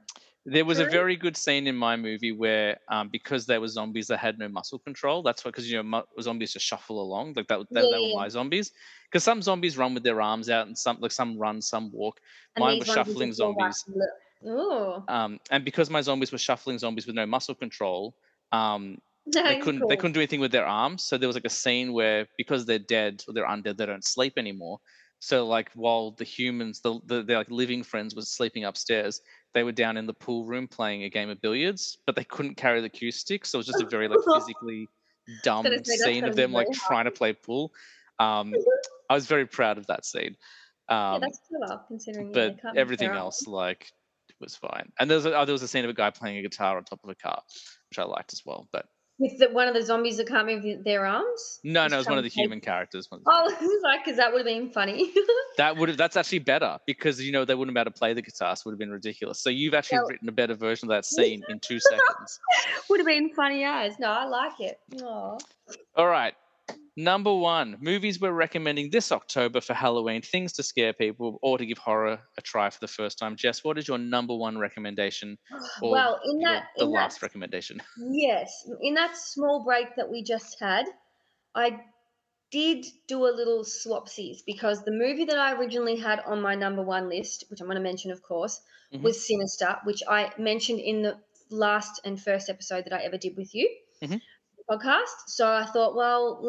There was a True. very good scene in my movie where, because they were zombies, they had no muscle control. That's why, because zombies just shuffle along like that. Yeah, They were yeah, my yeah. zombies. Because some zombies run with their arms out, and some run, some walk. And Mine were these ones you shuffling just fall back zombies. and look. Oh, And because my zombies were shuffling zombies with no muscle control, that is they cool. couldn't do anything with their arms. So there was like a scene where because they're dead or they're undead, they don't sleep anymore. So like while the humans, their like living friends was sleeping upstairs, they were down in the pool room playing a game of billiards, but they couldn't carry the cue stick, so it was just a very like physically I was gonna dumb say that's scene gotta of be them very like trying to hard. play pool. Um, I was very proud of that scene. Yeah, Um, that's clever considering, yeah, but they can't move their everything else arms. like was fine. And there was a scene of a guy playing a guitar on top of a car, which I liked as well. But With one of the zombies that can't move their arms? no, it Just was one trying of to the take. human characters. One of the human Oh, I characters. was like, 'cause that would've been funny. That's actually better because they wouldn't be able to play the guitar, so it would have been ridiculous. So you've actually That written a better version of that scene in 2 seconds. would've been funny as. No, I like it. Aw. All right. Number one, movies we're recommending this October for Halloween, things to scare people or to give horror a try for the first time. Jess, what is your number one recommendation or Well, the in that last recommendation? yes, in that small break that we just had, I did do a little swapsies because the movie that I originally had on my number one list, which I'm going to mention, of course, Hmm. was Sinister, which I mentioned in the last and first episode that I ever did with you Hmm. podcast. So I thought, well,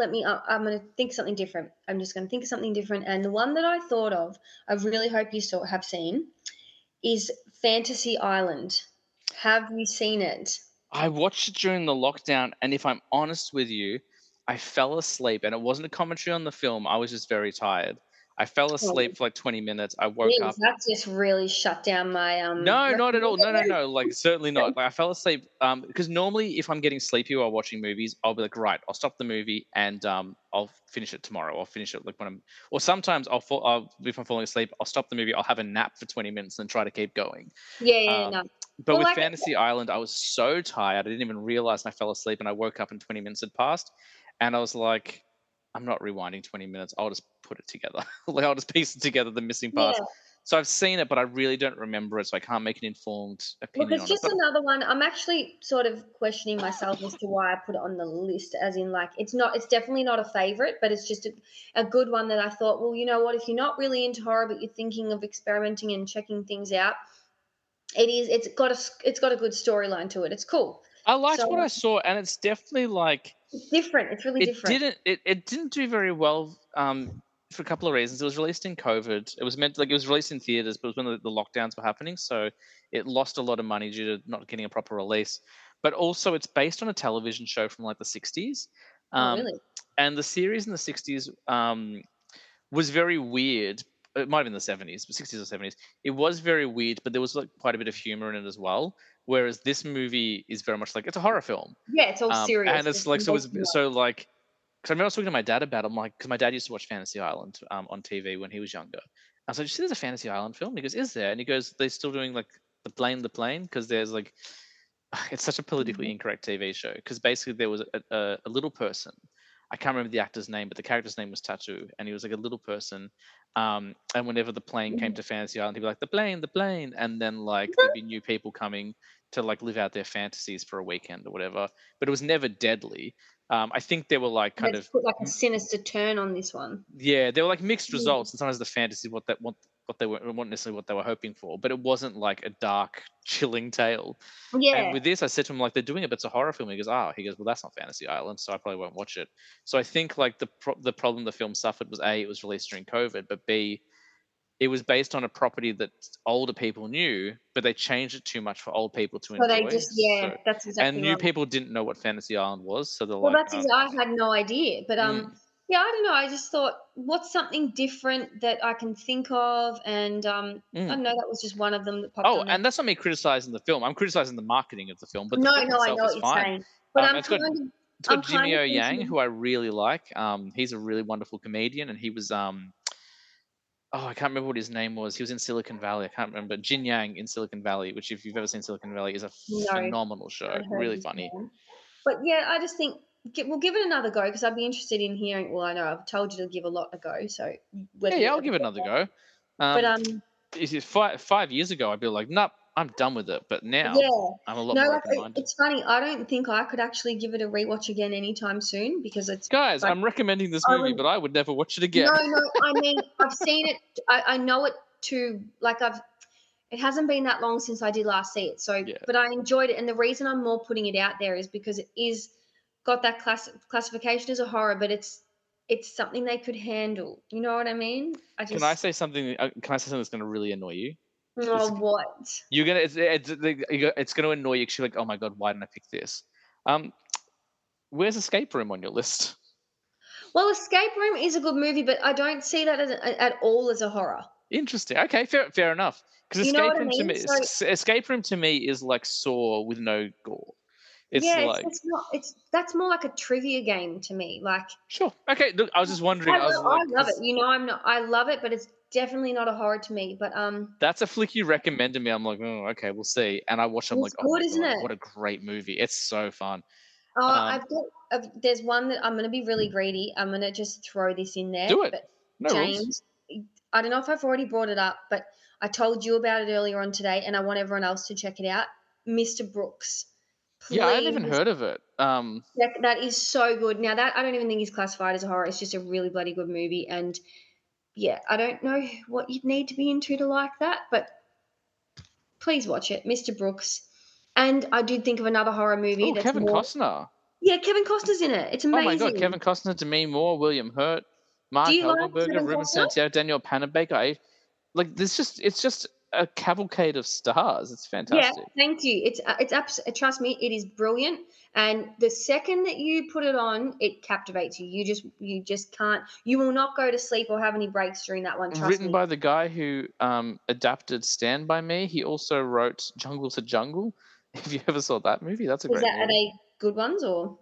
I'm going to think something different. I'm just going to think of something different. And the one that I thought of, I really hope you still have seen, is Fantasy Island. Have you seen it? I watched it during the lockdown, and if I'm honest with you, I fell asleep, and it wasn't a commentary on the film. I was just very tired. I fell Oh, asleep for like 20 minutes. I woke geez, up. that just really shut down my No, not at all. No, no, recommendation. no. Like certainly not. Like I fell asleep. Because normally if I'm getting sleepy while watching movies, I'll be like, right, I'll stop the movie and I'll finish it tomorrow. I'll finish it like when I'm. Or sometimes if I'm falling asleep, I'll stop the movie. I'll have a nap for 20 minutes and try to keep going. Yeah, yeah, Um, no. but Well, with like, Fantasy Island, I was so tired. I didn't even realize I fell asleep, and I woke up and 20 minutes had passed, and I was like, I'm not rewinding 20 minutes. I'll just put it together. Like I'll just piece it together, the missing parts. yeah. So I've seen it, but I really don't remember it, so I can't make an informed Look, opinion it's on it. just But another one. I'm actually sort of questioning myself as to why I put it on the list, as in, like, it's definitely not a favorite, but it's just a good one that I thought, well, you know what, if you're not really into horror, but you're thinking of experimenting and checking things out, it's got a good storyline to it. It's cool. I So liked what I saw, and it's definitely like it's different. It's really different. it didn't do very well for a couple of reasons. It was released in COVID. It was meant like it was released in theaters, but it was when the lockdowns were happening, so it lost a lot of money due to not getting a proper release. But also, it's based on a television show from like the '60s, Oh, um, really? and the series in the '60s was very weird. It might have been the '70s, but '60s or '70s. It was very weird, but there was like quite a bit of humor in it as well. Whereas this movie is very much like it's a horror film, Yeah, it's all and serious. it's It's like emotional. so like because I remember I was talking to my dad about it. I'm like, because my dad used to watch Fantasy Island on TV when he was younger. I was like, "Did you see there's a Fantasy Island film?" He goes, "Is there?" And he goes, "They're still doing like the plane because there's like it's such a politically Mhm. incorrect TV show because basically there was a little person. I can't remember the actor's name, but the character's name was Tattoo, and he was like a little person. And whenever the plane came Mhm. to Fantasy Island, he'd be like the plane, and then like there'd be new people coming to like live out their fantasies for a weekend or whatever. But it was never deadly. I think they were like kind Let's of put like a sinister turn on this one. yeah, they were like mixed Mm. results, and sometimes the fantasy what they weren't necessarily what they were hoping for, but it wasn't like a dark, chilling tale. And Yeah. with this, I said to him like they're doing it, but it's a horror film. He goes, "Ah," he goes, "Well, that's not Fantasy Island, so I probably won't watch it." So I think like the problem the film suffered was a it was released during COVID, but b it was based on a property that older people knew, but they changed it too much for old people to So they enjoy. just, yeah, So that's and exactly new right. people didn't know what Fantasy Island was, so they're Well, like, I had no idea, but, mm, yeah, I don't know, I just thought, what's something different that I can think of? And, I mm. don't know, that was just one of them that popped Oh, on there. and that's not me criticizing the film. I'm criticizing the marketing of the film, but the No, film no, I itself know is what you're fine. saying, but It's got I'm kind Jimmy of O Yang, thinking, who I really like. He's a really wonderful comedian, and he was oh, I can't remember what his name was. He was in Silicon Valley. I can't remember. Jin Yang in Silicon Valley, which if you've ever seen Silicon Valley, is a no, phenomenal show. haven't heard of Really this funny. one. But, yeah, I just think we'll give it another go because 'cause I'd be interested in hearing, well, I know I've told you to give a lot a go, so Yeah, whether yeah, you'll I'll ever give it get another there. go. But, Is it 5 years ago? I'd be like, nope, I'm done with it. But now yeah. I'm a lot No, more like, open minded. it's funny, I don't think I could actually give it a rewatch again anytime soon because it's Guys, like, I'm recommending this I movie, would but I would never watch it no, again. no, I mean, I've seen it, I know it to like, it hasn't been that long since I did last see it, so Yeah. but I enjoyed it, and the reason I'm more putting it out there is because it is got that classification as a horror, but it's it's something they could handle. You know what I mean? I Can I just say something? Can I say something that's gonna really annoy you? This oh, what? you're gonna it's gonna annoy you 'cause you're like, "Oh my god, why didn't I pick this?" Um, where's Escape Room on your list? Well, Escape Room is a good movie, but I don't see that as at all as a horror. Interesting. Okay, fair enough. Because You know Escape what I Room to mean? me, So Escape Room to me is like Saw with no gore. It's yeah, like it's not. It's that's more like a trivia game to me. Like sure, okay. Look, I was just wondering. I was I like, love it. because You know, I'm not. I love it, but it's definitely not a horror to me. But that's a flick you recommended me. I'm like, oh, okay, we'll see. And I watched. I'm like, it's oh good, my isn't god, it? what a great movie! It's so fun. I've got. There's one that I'm going to be really greedy. I'm going to just throw this in there. Do it. But No rules. James, I don't know if I've already brought it up, but I told you about it earlier on today, and I want everyone else to check it out. Mr. Brooks, Yeah, I haven't even please. heard of it. That is so good. Now that I don't even think is classified as a horror. It's just a really bloody good movie. And yeah, I don't know what you'd need to be into to like that, but please watch it, Mr. Brooks. And I did think of another horror movie Oh, that's Kevin more. Costner. Yeah, Kevin Costner's in it. It's Oh my god, amazing. Kevin Costner, Demi Moore, William Hurt, Do Mark you like Helgenberger, Kevin Ruben Costner? Santiago, Daniel Panabaker. Like this just it's just a cavalcade of stars. It's Yeah, fantastic. thank you. Trust me, it is brilliant. And the second that you put it on, it captivates you. You just can't. You will not go to sleep or have any breaks during that one. Trust Written me. by the guy who adapted Stand by Me. He also wrote Jungle to Jungle. If you ever saw that movie, that's a Is great that are movie. they good ones or?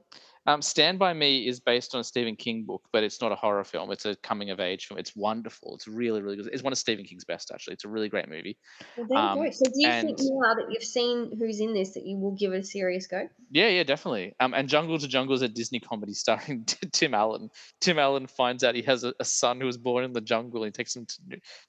Stand by Me is based on a Stephen King book, but it's not a horror film. It's a coming of age film. It's wonderful. It's really, really good. It's one of Stephen King's best, actually. It's a really great movie. Well, there you go. Um, So, do you think and now that you've seen who's in this that you will give it a serious go? yeah, definitely. And Jungle to Jungle is a Disney comedy starring Tim Allen. Tim Allen finds out he has a son who was born in the jungle. And he takes him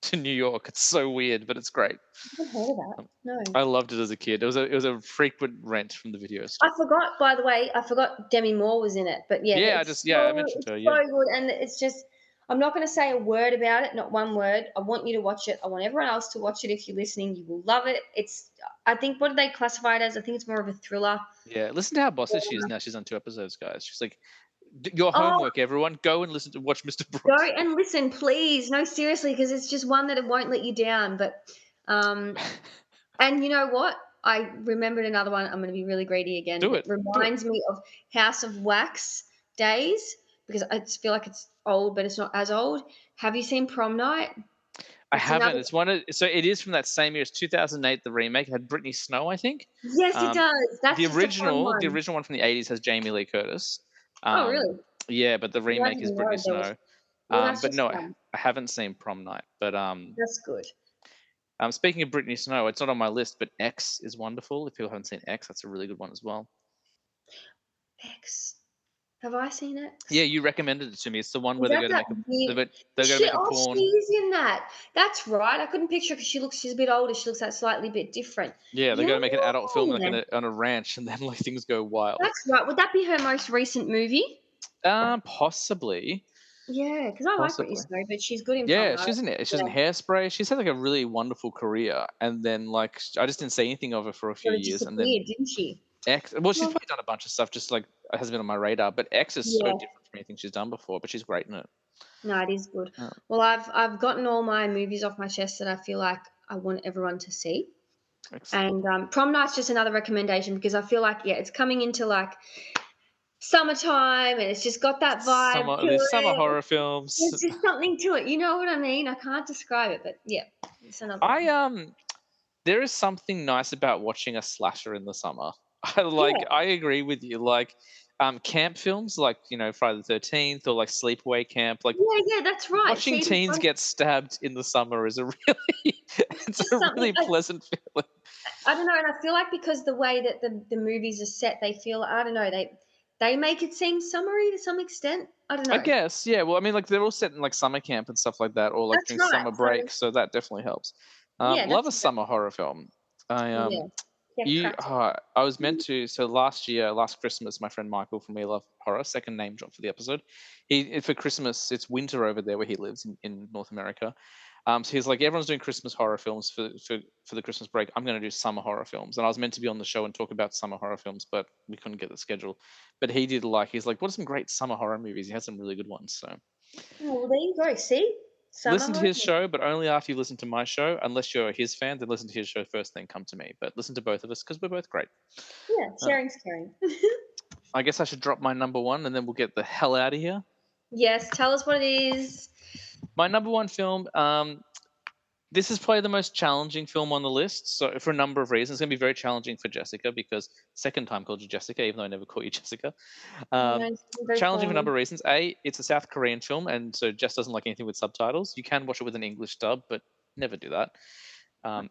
to New York. It's so weird, but it's great. I haven't heard of that. Um, No. I loved it as a kid. It was a frequent rent from the video I store. forgot, by the way, I forgot Demi Moore was in it. But yeah, Yeah, I mentioned it's her. so Yeah, good, and it's just I'm not going to say a word about it, not one word. I want you to watch it. I want everyone else to watch it. If you're listening, you will love it. It's I think what do they classify it as? I think it's more of a thriller. yeah. Listen to how bossy she is now. She's on 2 episodes, guys. She's like, Your Oh, homework, everyone. Go and listen to watch Mr. go Brooks." and listen, please. No, seriously, because it's just one that it won't let you down. But um, and you know what? I remembered another one. I'm going to be really greedy again. Do It it. Do it. reminds me of House of Wax days because I just feel like it's old, but it's not as old. Have you seen Prom Night? I It's another. haven't. It's one of so it is from that same year. It's 2008. The remake it had Brittany Snow, I think. Yes, it Um, does. the That's just a fun original, the one. original one from the 80s has Jamie Lee Curtis. Oh, Um, really? yeah, but the See, I remake is didn't Brittany know there was. Snow. Well, that's But just no, fun. I haven't seen Prom Night. But That's good. speaking of Brittany Snow, it's not on my list, but X is wonderful. If people haven't seen X, that's a really good one as well. X. Have I seen Yeah, X? you recommended it to me. It's the one Is where they're that going to that make a weird? they're going to make a She porn. is in that. That's right. I couldn't picture because she's a bit older. She looks that slightly bit different. Yeah, they're Yeah, going to make an adult film like on a ranch, and then like things go wild. that's right. Would that be her most recent movie? Possibly, Yeah, because I like Britney possibly. Snow, but she's good in Prom Yeah, Night. she's in Yeah, Hairspray. She's had like a really wonderful career, and then like I just didn't see anything of her for a few sort of years, and then disappeared, didn't she? X. Well, she's Well, probably done a bunch of stuff, just like hasn't been on my radar. But X is so yeah, different from anything she's done before, but she's great in it. no, it is good. Uh, Well, I've gotten all my movies off my chest that I feel like I want everyone to see. Excellent. And Prom Night's just another recommendation because I feel like yeah, it's coming into like summertime and it's just got that vibe to There's summer it. horror films. There's just something to it. You know what I mean? I can't describe it, but yeah, it's another I one. There is something nice about watching a slasher in the summer. Yeah, I agree with you. Like, camp films, like Friday the 13th or like Sleepaway Camp. Like yeah, yeah. That's right. watching See, teens get stabbed in the summer is a really, it's it's just a something. really pleasant feeling. I don't know, and I feel like because the way that the movies are set, they feel I don't know they make it seem summery to some extent. I don't I know. guess, yeah. Well, I mean, like they're all set in like summer camp and stuff like that, or like That's during right. summer So break, so that definitely helps. yeah, Love that's a summer horror film. I yeah, get cracked. I was meant to. So last Christmas, my friend Michael from We Love Horror, second name drop for the episode. For Christmas, it's winter over there where he lives in North America. So he's like, everyone's doing Christmas horror films for the Christmas break. I'm going to do summer horror films. And I was meant to be on the show and talk about summer horror films, but we couldn't get the schedule. But he's like, what are some great summer horror movies? He has some really good ones. So Oh, well, there you go. See? Summer listen to his horror. show, but only after you listen to my show. Unless you're his fan, then listen to his show first, then come to me. But listen to both of us because we're both great. Yeah, Uh, sharing's caring. I guess I should drop my number one, and then we'll get the hell out of here. Yes, tell us what it is. My number one film. This is probably the most challenging film on the list. So for a number of reasons, it's going to be very challenging for Jessica because second time called you Jessica, even though I never call you Jessica. No, Um, it's very challenging for a number formal. of reasons. A, it's a South Korean film, and so Jess doesn't like anything with subtitles. You can watch it with an English dub, but never do that.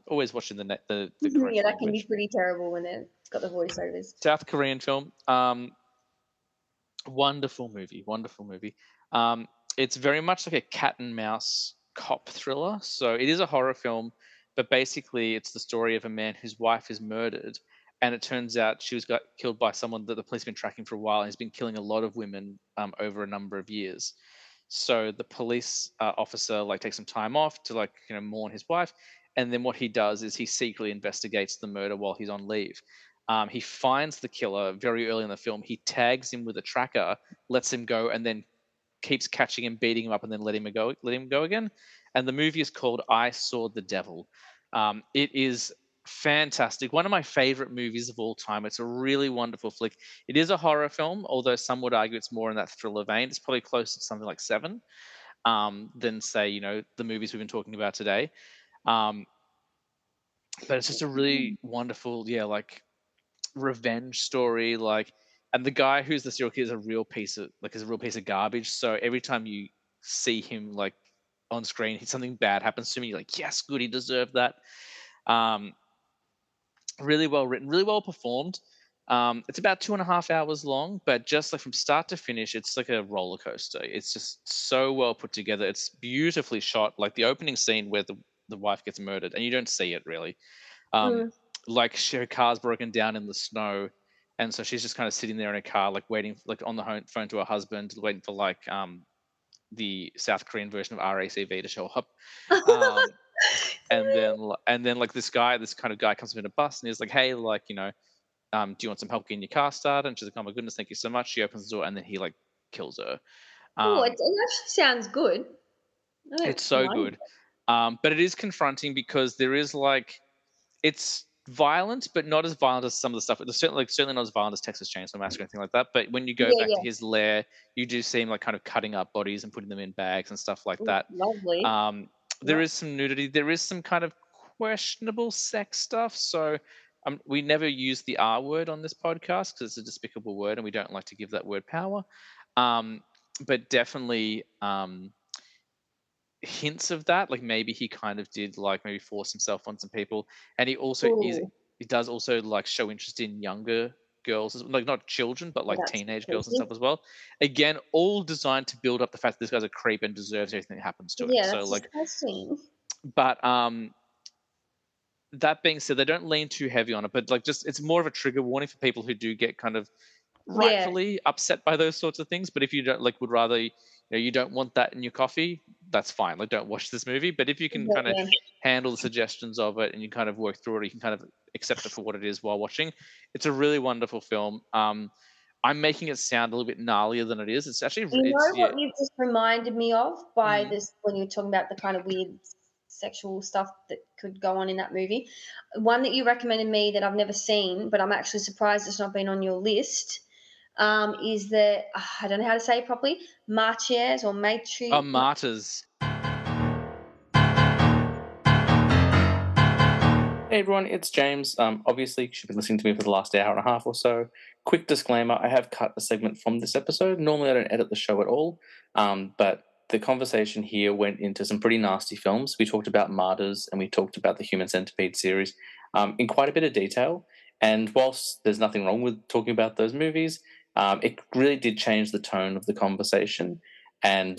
Always watch in the Yeah, correct that can be language. pretty terrible when they've got the voiceovers. South Korean film. Wonderful movie, wonderful movie. It's very much like a cat and mouse cop thriller. So it is a horror film, but basically it's the story of a man whose wife is murdered, and it turns out she was got killed by someone that the police have been tracking for a while, and he's been killing a lot of women over a number of years. So the police officer like takes some time off to like mourn his wife, and then what he does is he secretly investigates the murder while he's on leave. He finds the killer very early in the film. He tags him with a tracker, lets him go, and then keeps catching him, beating him up, and then let him go again. And the movie is called I Saw the Devil. It is fantastic. One of my favorite movies of all time. It's a really wonderful flick. It is a horror film, although some would argue it's more in that thriller vein. It's probably closer to something like Seven than say the movies we've been talking about today. Um, but it's just a really wonderful, yeah, like revenge story. Like, and the guy who's the serial killer is a real piece of garbage. So every time you see him like on screen, something bad happens to me. You're like, yes, good, he deserved that. Um, really well written, really well performed. It's about 2.5 hours long, but just like from start to finish, it's like a roller coaster. It's just so well put together. It's beautifully shot. Like the opening scene where the wife gets murdered, and you don't see it really. Um, Mm. like her car's broken down in the snow, and so she's just kind of sitting there in a car, like waiting, like on the phone to her husband, waiting for like the South Korean version of RACV to show up. Um, and then like this kind of guy comes up in a bus and he's like, hey, like do you want some help getting your car started? And she's like, oh my goodness, thank you so much. She opens the door and then he like kills her. Oh, Um, it actually sounds good. I it's don't so mind. good, but it is confronting because there is like it's violent, but not as violent as some of the stuff. It's certainly not as violent as Texas Chainsaw Massacre or anything like that. But when you go Yeah, back to yeah. his lair, you do see him like kind of cutting up bodies and putting them in bags and stuff like Ooh, that. lovely. Um, there Yep. is some nudity. There is some kind of questionable sex stuff. So we never use the R word on this podcast because it's a despicable word, and we don't like to give that word power. Um, but definitely. Hints of that, like maybe he kind of did like maybe force himself on some people, and Ooh, he does also like show interest in younger girls, like not children, but well, like that's teenage girls and creepy. stuff as well. Again, all designed to build up the fact that this guy's a creep and deserves everything that happens to him. Yeah, So that's like, disgusting. but that being said, they don't lean too heavy on it, but like just it's more of a trigger warning for people who do get kind of Yeah, rightfully upset by those sorts of things. But if you don't like would rather you don't want that in your coffee, that's fine. Like don't watch this movie. But if you can yeah, kind of yeah. handle the suggestions of it and you kind of work through it, or you can kind of accept it for what it is while watching. It's a really wonderful film. I'm making it sound a little bit gnarlier than it is. It's actually You it's know yeah. what you've just reminded me of by Mm. this when you were talking about the kind of weird sexual stuff that could go on in that movie. One that you recommended me that I've never seen, but I'm actually surprised it's not been on your list, is the I don't know how to say it properly, Martyrs or Oh, Matri. Martyrs. Hey everyone, it's James. Obviously, you've been listening to me for the last hour and a half or so. Quick disclaimer: I have cut a segment from this episode. Normally, I don't edit the show at all, but the conversation here went into some pretty nasty films. We talked about Martyrs and we talked about the Human Centipede series in quite a bit of detail. And whilst there's nothing wrong with talking about those movies, it really did change the tone of the conversation. And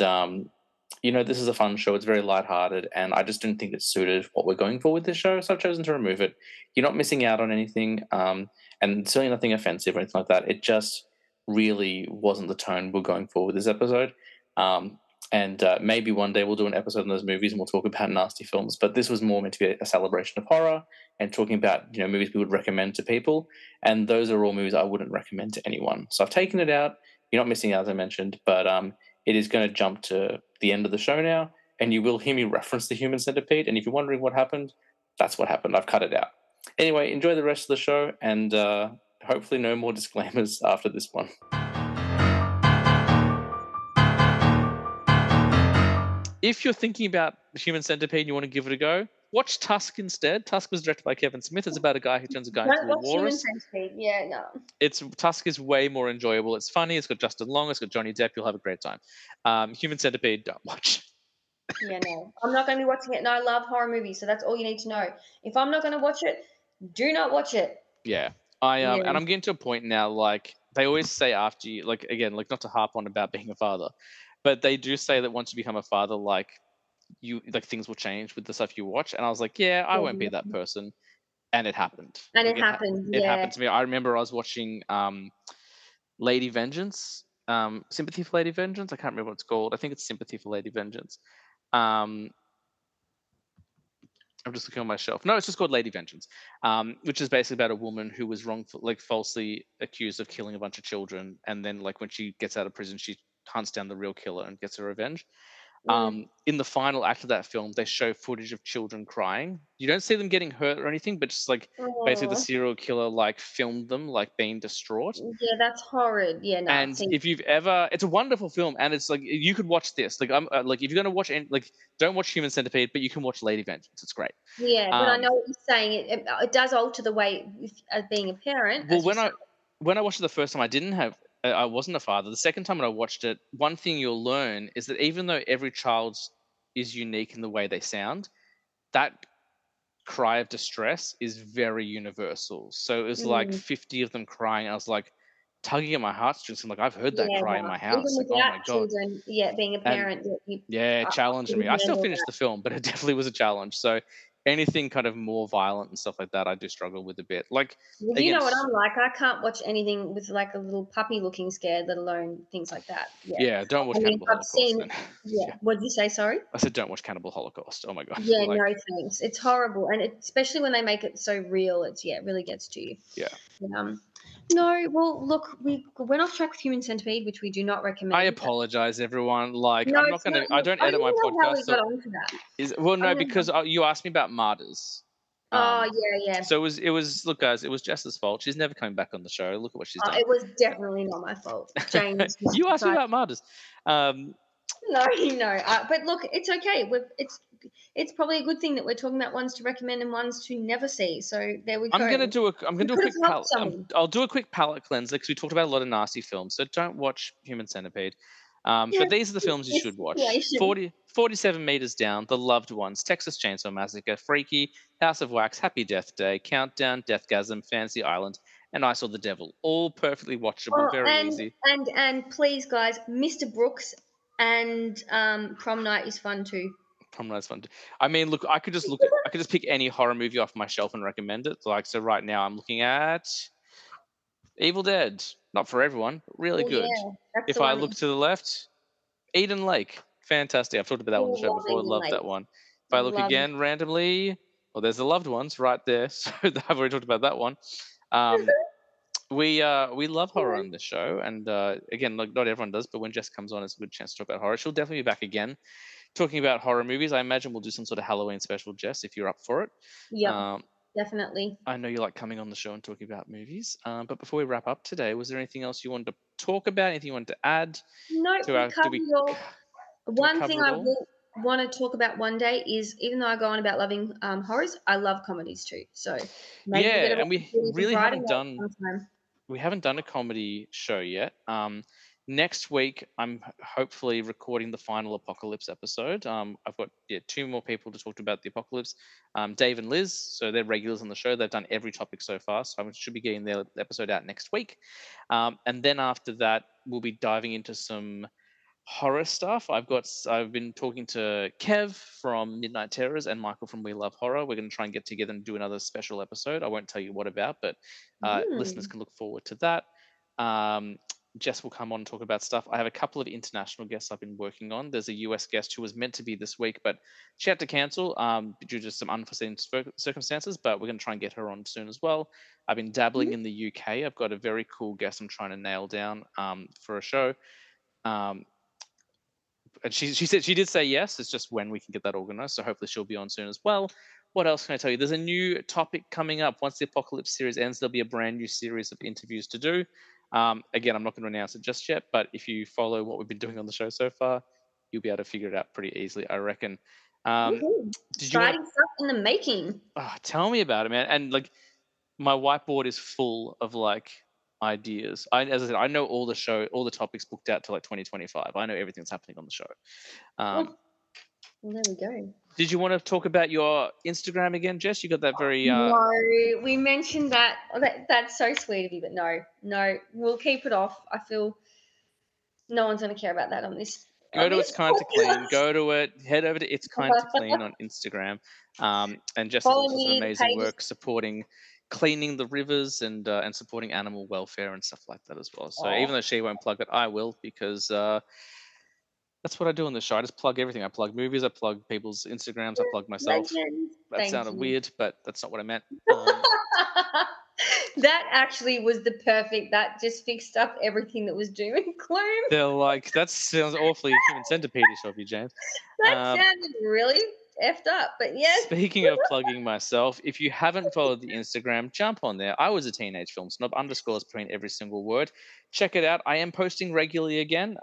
this is a fun show. It's very lighthearted, and I just didn't think it suited what we're going for with this show, so I've chosen to remove it. You're not missing out on anything, and certainly nothing offensive or anything like that. It just really wasn't the tone we're going for with this episode. Um, And maybe one day we'll do an episode on those movies and we'll talk about nasty films. But this was more meant to be a celebration of horror and talking about movies we would recommend to people. And those are all movies I wouldn't recommend to anyone. So I've taken it out. You're not missing out, as I mentioned, but it is going to jump to the end of the show now, and you will hear me reference the Human Centipede. And if you're wondering what happened, that's what happened. I've cut it out. Anyway, enjoy the rest of the show, and hopefully no more disclaimers after this one. If you're thinking about Human Centipede and you want to give it a go, watch Tusk instead. Tusk was directed by Kevin Smith. It's about a guy who turns a guy into a Don't watch Human walrus. Centipede. Yeah, no. Tusk is way more enjoyable. It's funny. It's got Justin Long. It's got Johnny Depp. You'll have a great time. Human Centipede, don't watch. Yeah, no. I'm not going to be watching it, and I love horror movies, so that's all you need to know. If I'm not going to watch it, do not watch it. Yeah, Yeah. and I'm getting to a point now. Like they always say after you, like again, like not to harp on about being a father, but they do say that once you become a father, like things will change with the stuff you watch. And I was like, yeah, I won't be that person. And it happened. And Like, it happened, it yeah. happened to me. I remember I was watching Lady Vengeance, Sympathy for Lady Vengeance. I can't remember what it's called. I think it's Sympathy for Lady Vengeance. I'm just looking on my shelf. No, it's just called Lady Vengeance, which is basically about a woman who was falsely accused of killing a bunch of children, and then like when she gets out of prison, she hunts down the real killer and gets her revenge. In the final act of that film, they show footage of children crying. You don't see them getting hurt or anything, but just like basically the serial killer like filmed them like being distraught. Yeah, that's horrid. Yeah, no. And if you've ever, it's a wonderful film, and it's like you could watch this. Like I'm like if you're gonna watch don't watch Human Centipede, but you can watch Lady Vengeance. It's great. Yeah, but I know what you're saying. It does alter the way as being a parent, Well, as you said. when I watched it the first time, I wasn't a father. The second time when I watched it, one thing you'll learn is that even though every child is unique in the way they sound, that cry of distress is very universal. So it was like 50 of them crying. I was like tugging at my heartstrings. I'm like, I've heard that Yeah, cry in no. my Even house. Like, oh without my God. children, yeah, being a And parent, yeah, it I challenged me. couldn't I still handle finished that. the film, but it definitely was a challenge. So anything kind of more violent and stuff like that, I do struggle with a bit. Like Well, you again, know what I'm like. I can't watch anything with like a little puppy looking scared, let alone things like that. Yeah. yeah, don't watch I mean, Cannibal I've Holocaust seen, then. yeah. Yeah, What did you say? Sorry? I said don't watch Cannibal Holocaust. Oh my God, Yeah, like no thanks. It's horrible. And especially when they make it so real, it really gets to you. yeah. Um, no, well, look, we went off track with Human Centipede, which we do not I recommend. apologize, everyone. Like No, I'm not it's not. gonna. I don't I don't edit my even know how podcast, we so got onto that. I no don't know. because you asked me about martyrs. Oh, Um, yeah, yeah. so it was look guys, it was Jess's fault. She's never coming back on the show. Look at what she's done. It was definitely not my fault. James You asked me tried. about martyrs. No, no. But look, it's okay. It's probably a good thing that we're talking about ones to recommend and ones to never see. So there we I'm go. gonna do We a could have quick helped someone. I'll do a quick palate cleanser because we talked about a lot of nasty films. So don't watch Human Centipede. Yeah, But these are the films you this should watch: situation. 47 Meters Down, The Loved Ones, Texas Chainsaw Massacre, Freaky, House of Wax, Happy Death Day, Countdown, Deathgasm, Fantasy Island, and I Saw the Devil. All perfectly watchable, Oh, very easy. and please, guys, Mr. Brooks and Prom Night is fun too. Prom Night's fun. I mean, I could just pick any horror movie off my shelf and recommend it. Like so, right now I'm looking at Evil Dead. Not for everyone, but really Oh good. yeah, that's If the I one. look to the left, Eden Lake. Fantastic. I've talked about that one on the show Love before. I Eden love Lake. that one. If I look Love it. again randomly, well, there's the loved ones right there. So I've already talked about that one. Um, we love horror on this show, and again, like not everyone does, but when Jess comes on, it's a good chance to talk about horror. She'll definitely be back again, talking about horror movies. I imagine we'll do some sort of Halloween special, Jess, if you're up for it. Yep, Um, definitely. I know you like coming on the show and talking about movies. But before we wrap up today, was there anything else you wanted to talk about? Anything you wanted to add Nope, to we our? covered it all. Did we One thing cover it I all? will want to talk about one day is, even though I go on about loving horrors, I love comedies too. So maybe we'll get Yeah, around and to Beauty and Friday night sometime. we haven't done a comedy show yet. Next week, I'm hopefully recording the final Apocalypse episode. I've got two more people to talk about the Apocalypse. Dave and Liz, so they're regulars on the show. They've done every topic so far, so I should be getting their episode out next week. And then after that, we'll be diving into some horror stuff. I've been talking to Kev from Midnight Terrors and Michael from We Love Horror. We're going to try and get together and do another special episode. I won't tell you what about, but listeners Mm. can look forward to that. Um, Jess will come on and talk about stuff. I have a couple of international guests I've been working on. There's a US guest who was meant to be this week, but she had to cancel due to some unforeseen circumstances. But we're going to try and get her on soon as well. I've been dabbling Mhm. in the UK. I've got a very cool guest I'm trying to nail down for a show. Um, and she said she did say yes. It's just when we can get that organized. So hopefully she'll be on soon as well. What else can I tell you? There's a new topic coming up. Once the Apocalypse series ends, there'll be a brand new series of interviews to do. Again, I'm not going to announce it just yet, but if you follow what we've been doing on the show so far, you'll be able to figure it out pretty easily, I reckon. Um, Woohoo. did you want to Exciting stuff in the making. tell me about it, man? And like my whiteboard is full of like ideas. As I said, I know all the topics booked out to like 2025. I know everything that's happening on the show. Um, Oh, well, there we go. Did you want to talk about your Instagram again, Jess? You got that very No, we mentioned that. Oh, that's so sweet of you, but no, no, we'll keep it off. I feel no one's going to care about that on this go on to It's this Kind to Clean. podcast. Go to it. Head over to It's Kind to Clean on Instagram. And Jess has Follow also some me. The amazing page is work supporting cleaning the rivers and supporting animal welfare and stuff like that as well. So even oh, though she won't plug it, I will because that's what I do on the show. I just plug everything. I plug movies. I plug people's Instagrams. I plug myself. legend. That Thank sounded you. weird, but that's not what I meant. That actually was the perfect. That just fixed up everything that was doom and gloom. They're like, that sounds awfully human centipede-ish of you, James. That Um, sounded really effed up, but yes. Speaking of plugging myself, if you haven't followed the Instagram, jump on there. I was a teenage film snob, underscores between every single word. Check it out. I am posting regularly again.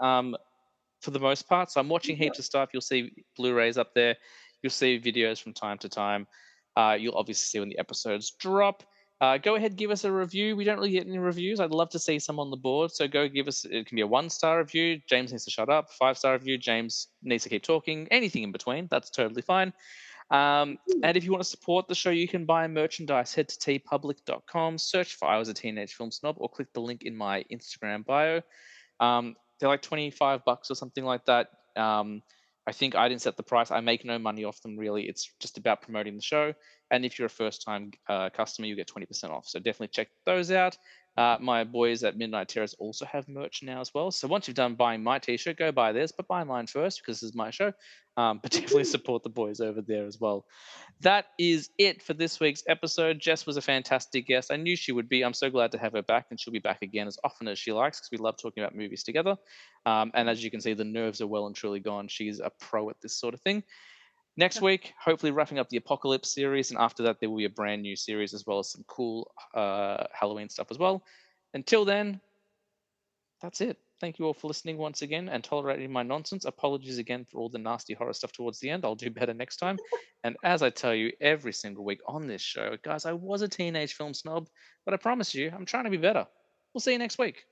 For the most part. So I'm watching heaps of stuff. You'll see Blu-rays up there. You'll see videos from time to time. You'll obviously see when the episodes drop. Go ahead, give us a review. We don't really get any reviews. I'd love to see some on the board. So go give us. It can be a 1-star review. James needs to shut up. 5-star review. James needs to keep talking. Anything in between. That's totally fine. And if you want to support the show, you can buy merchandise. Head to tpublic.com, search for I Was a Teenage Film Snob, or click the link in my Instagram bio. They're like 25 bucks or something like that. I think I didn't set the price. I make no money off them really. It's just about promoting the show. And if you're a first time customer, you get 20% off. So definitely check those out. My boys at Midnight Terrace also have merch now as well. So once you've done buying my t-shirt, go buy theirs, but buy mine first because this is my show. But definitely support the boys over there as well. That is it for this week's episode. Jess was a fantastic guest. I knew she would be. I'm so glad to have her back, and she'll be back again as often as she likes because we love talking about movies together. And as you can see, the nerves are well and truly gone. She's a pro at this sort of thing. Next week, hopefully wrapping up the Apocalypse series, and after that, there will be a brand new series as well as some cool Halloween stuff as well. Until then, that's it. Thank you all for listening once again and tolerating my nonsense. Apologies again for all the nasty horror stuff towards the end. I'll do better next time. And as I tell you every single week on this show, guys, I was a teenage film snob, but I promise you, I'm trying to be better. We'll see you next week.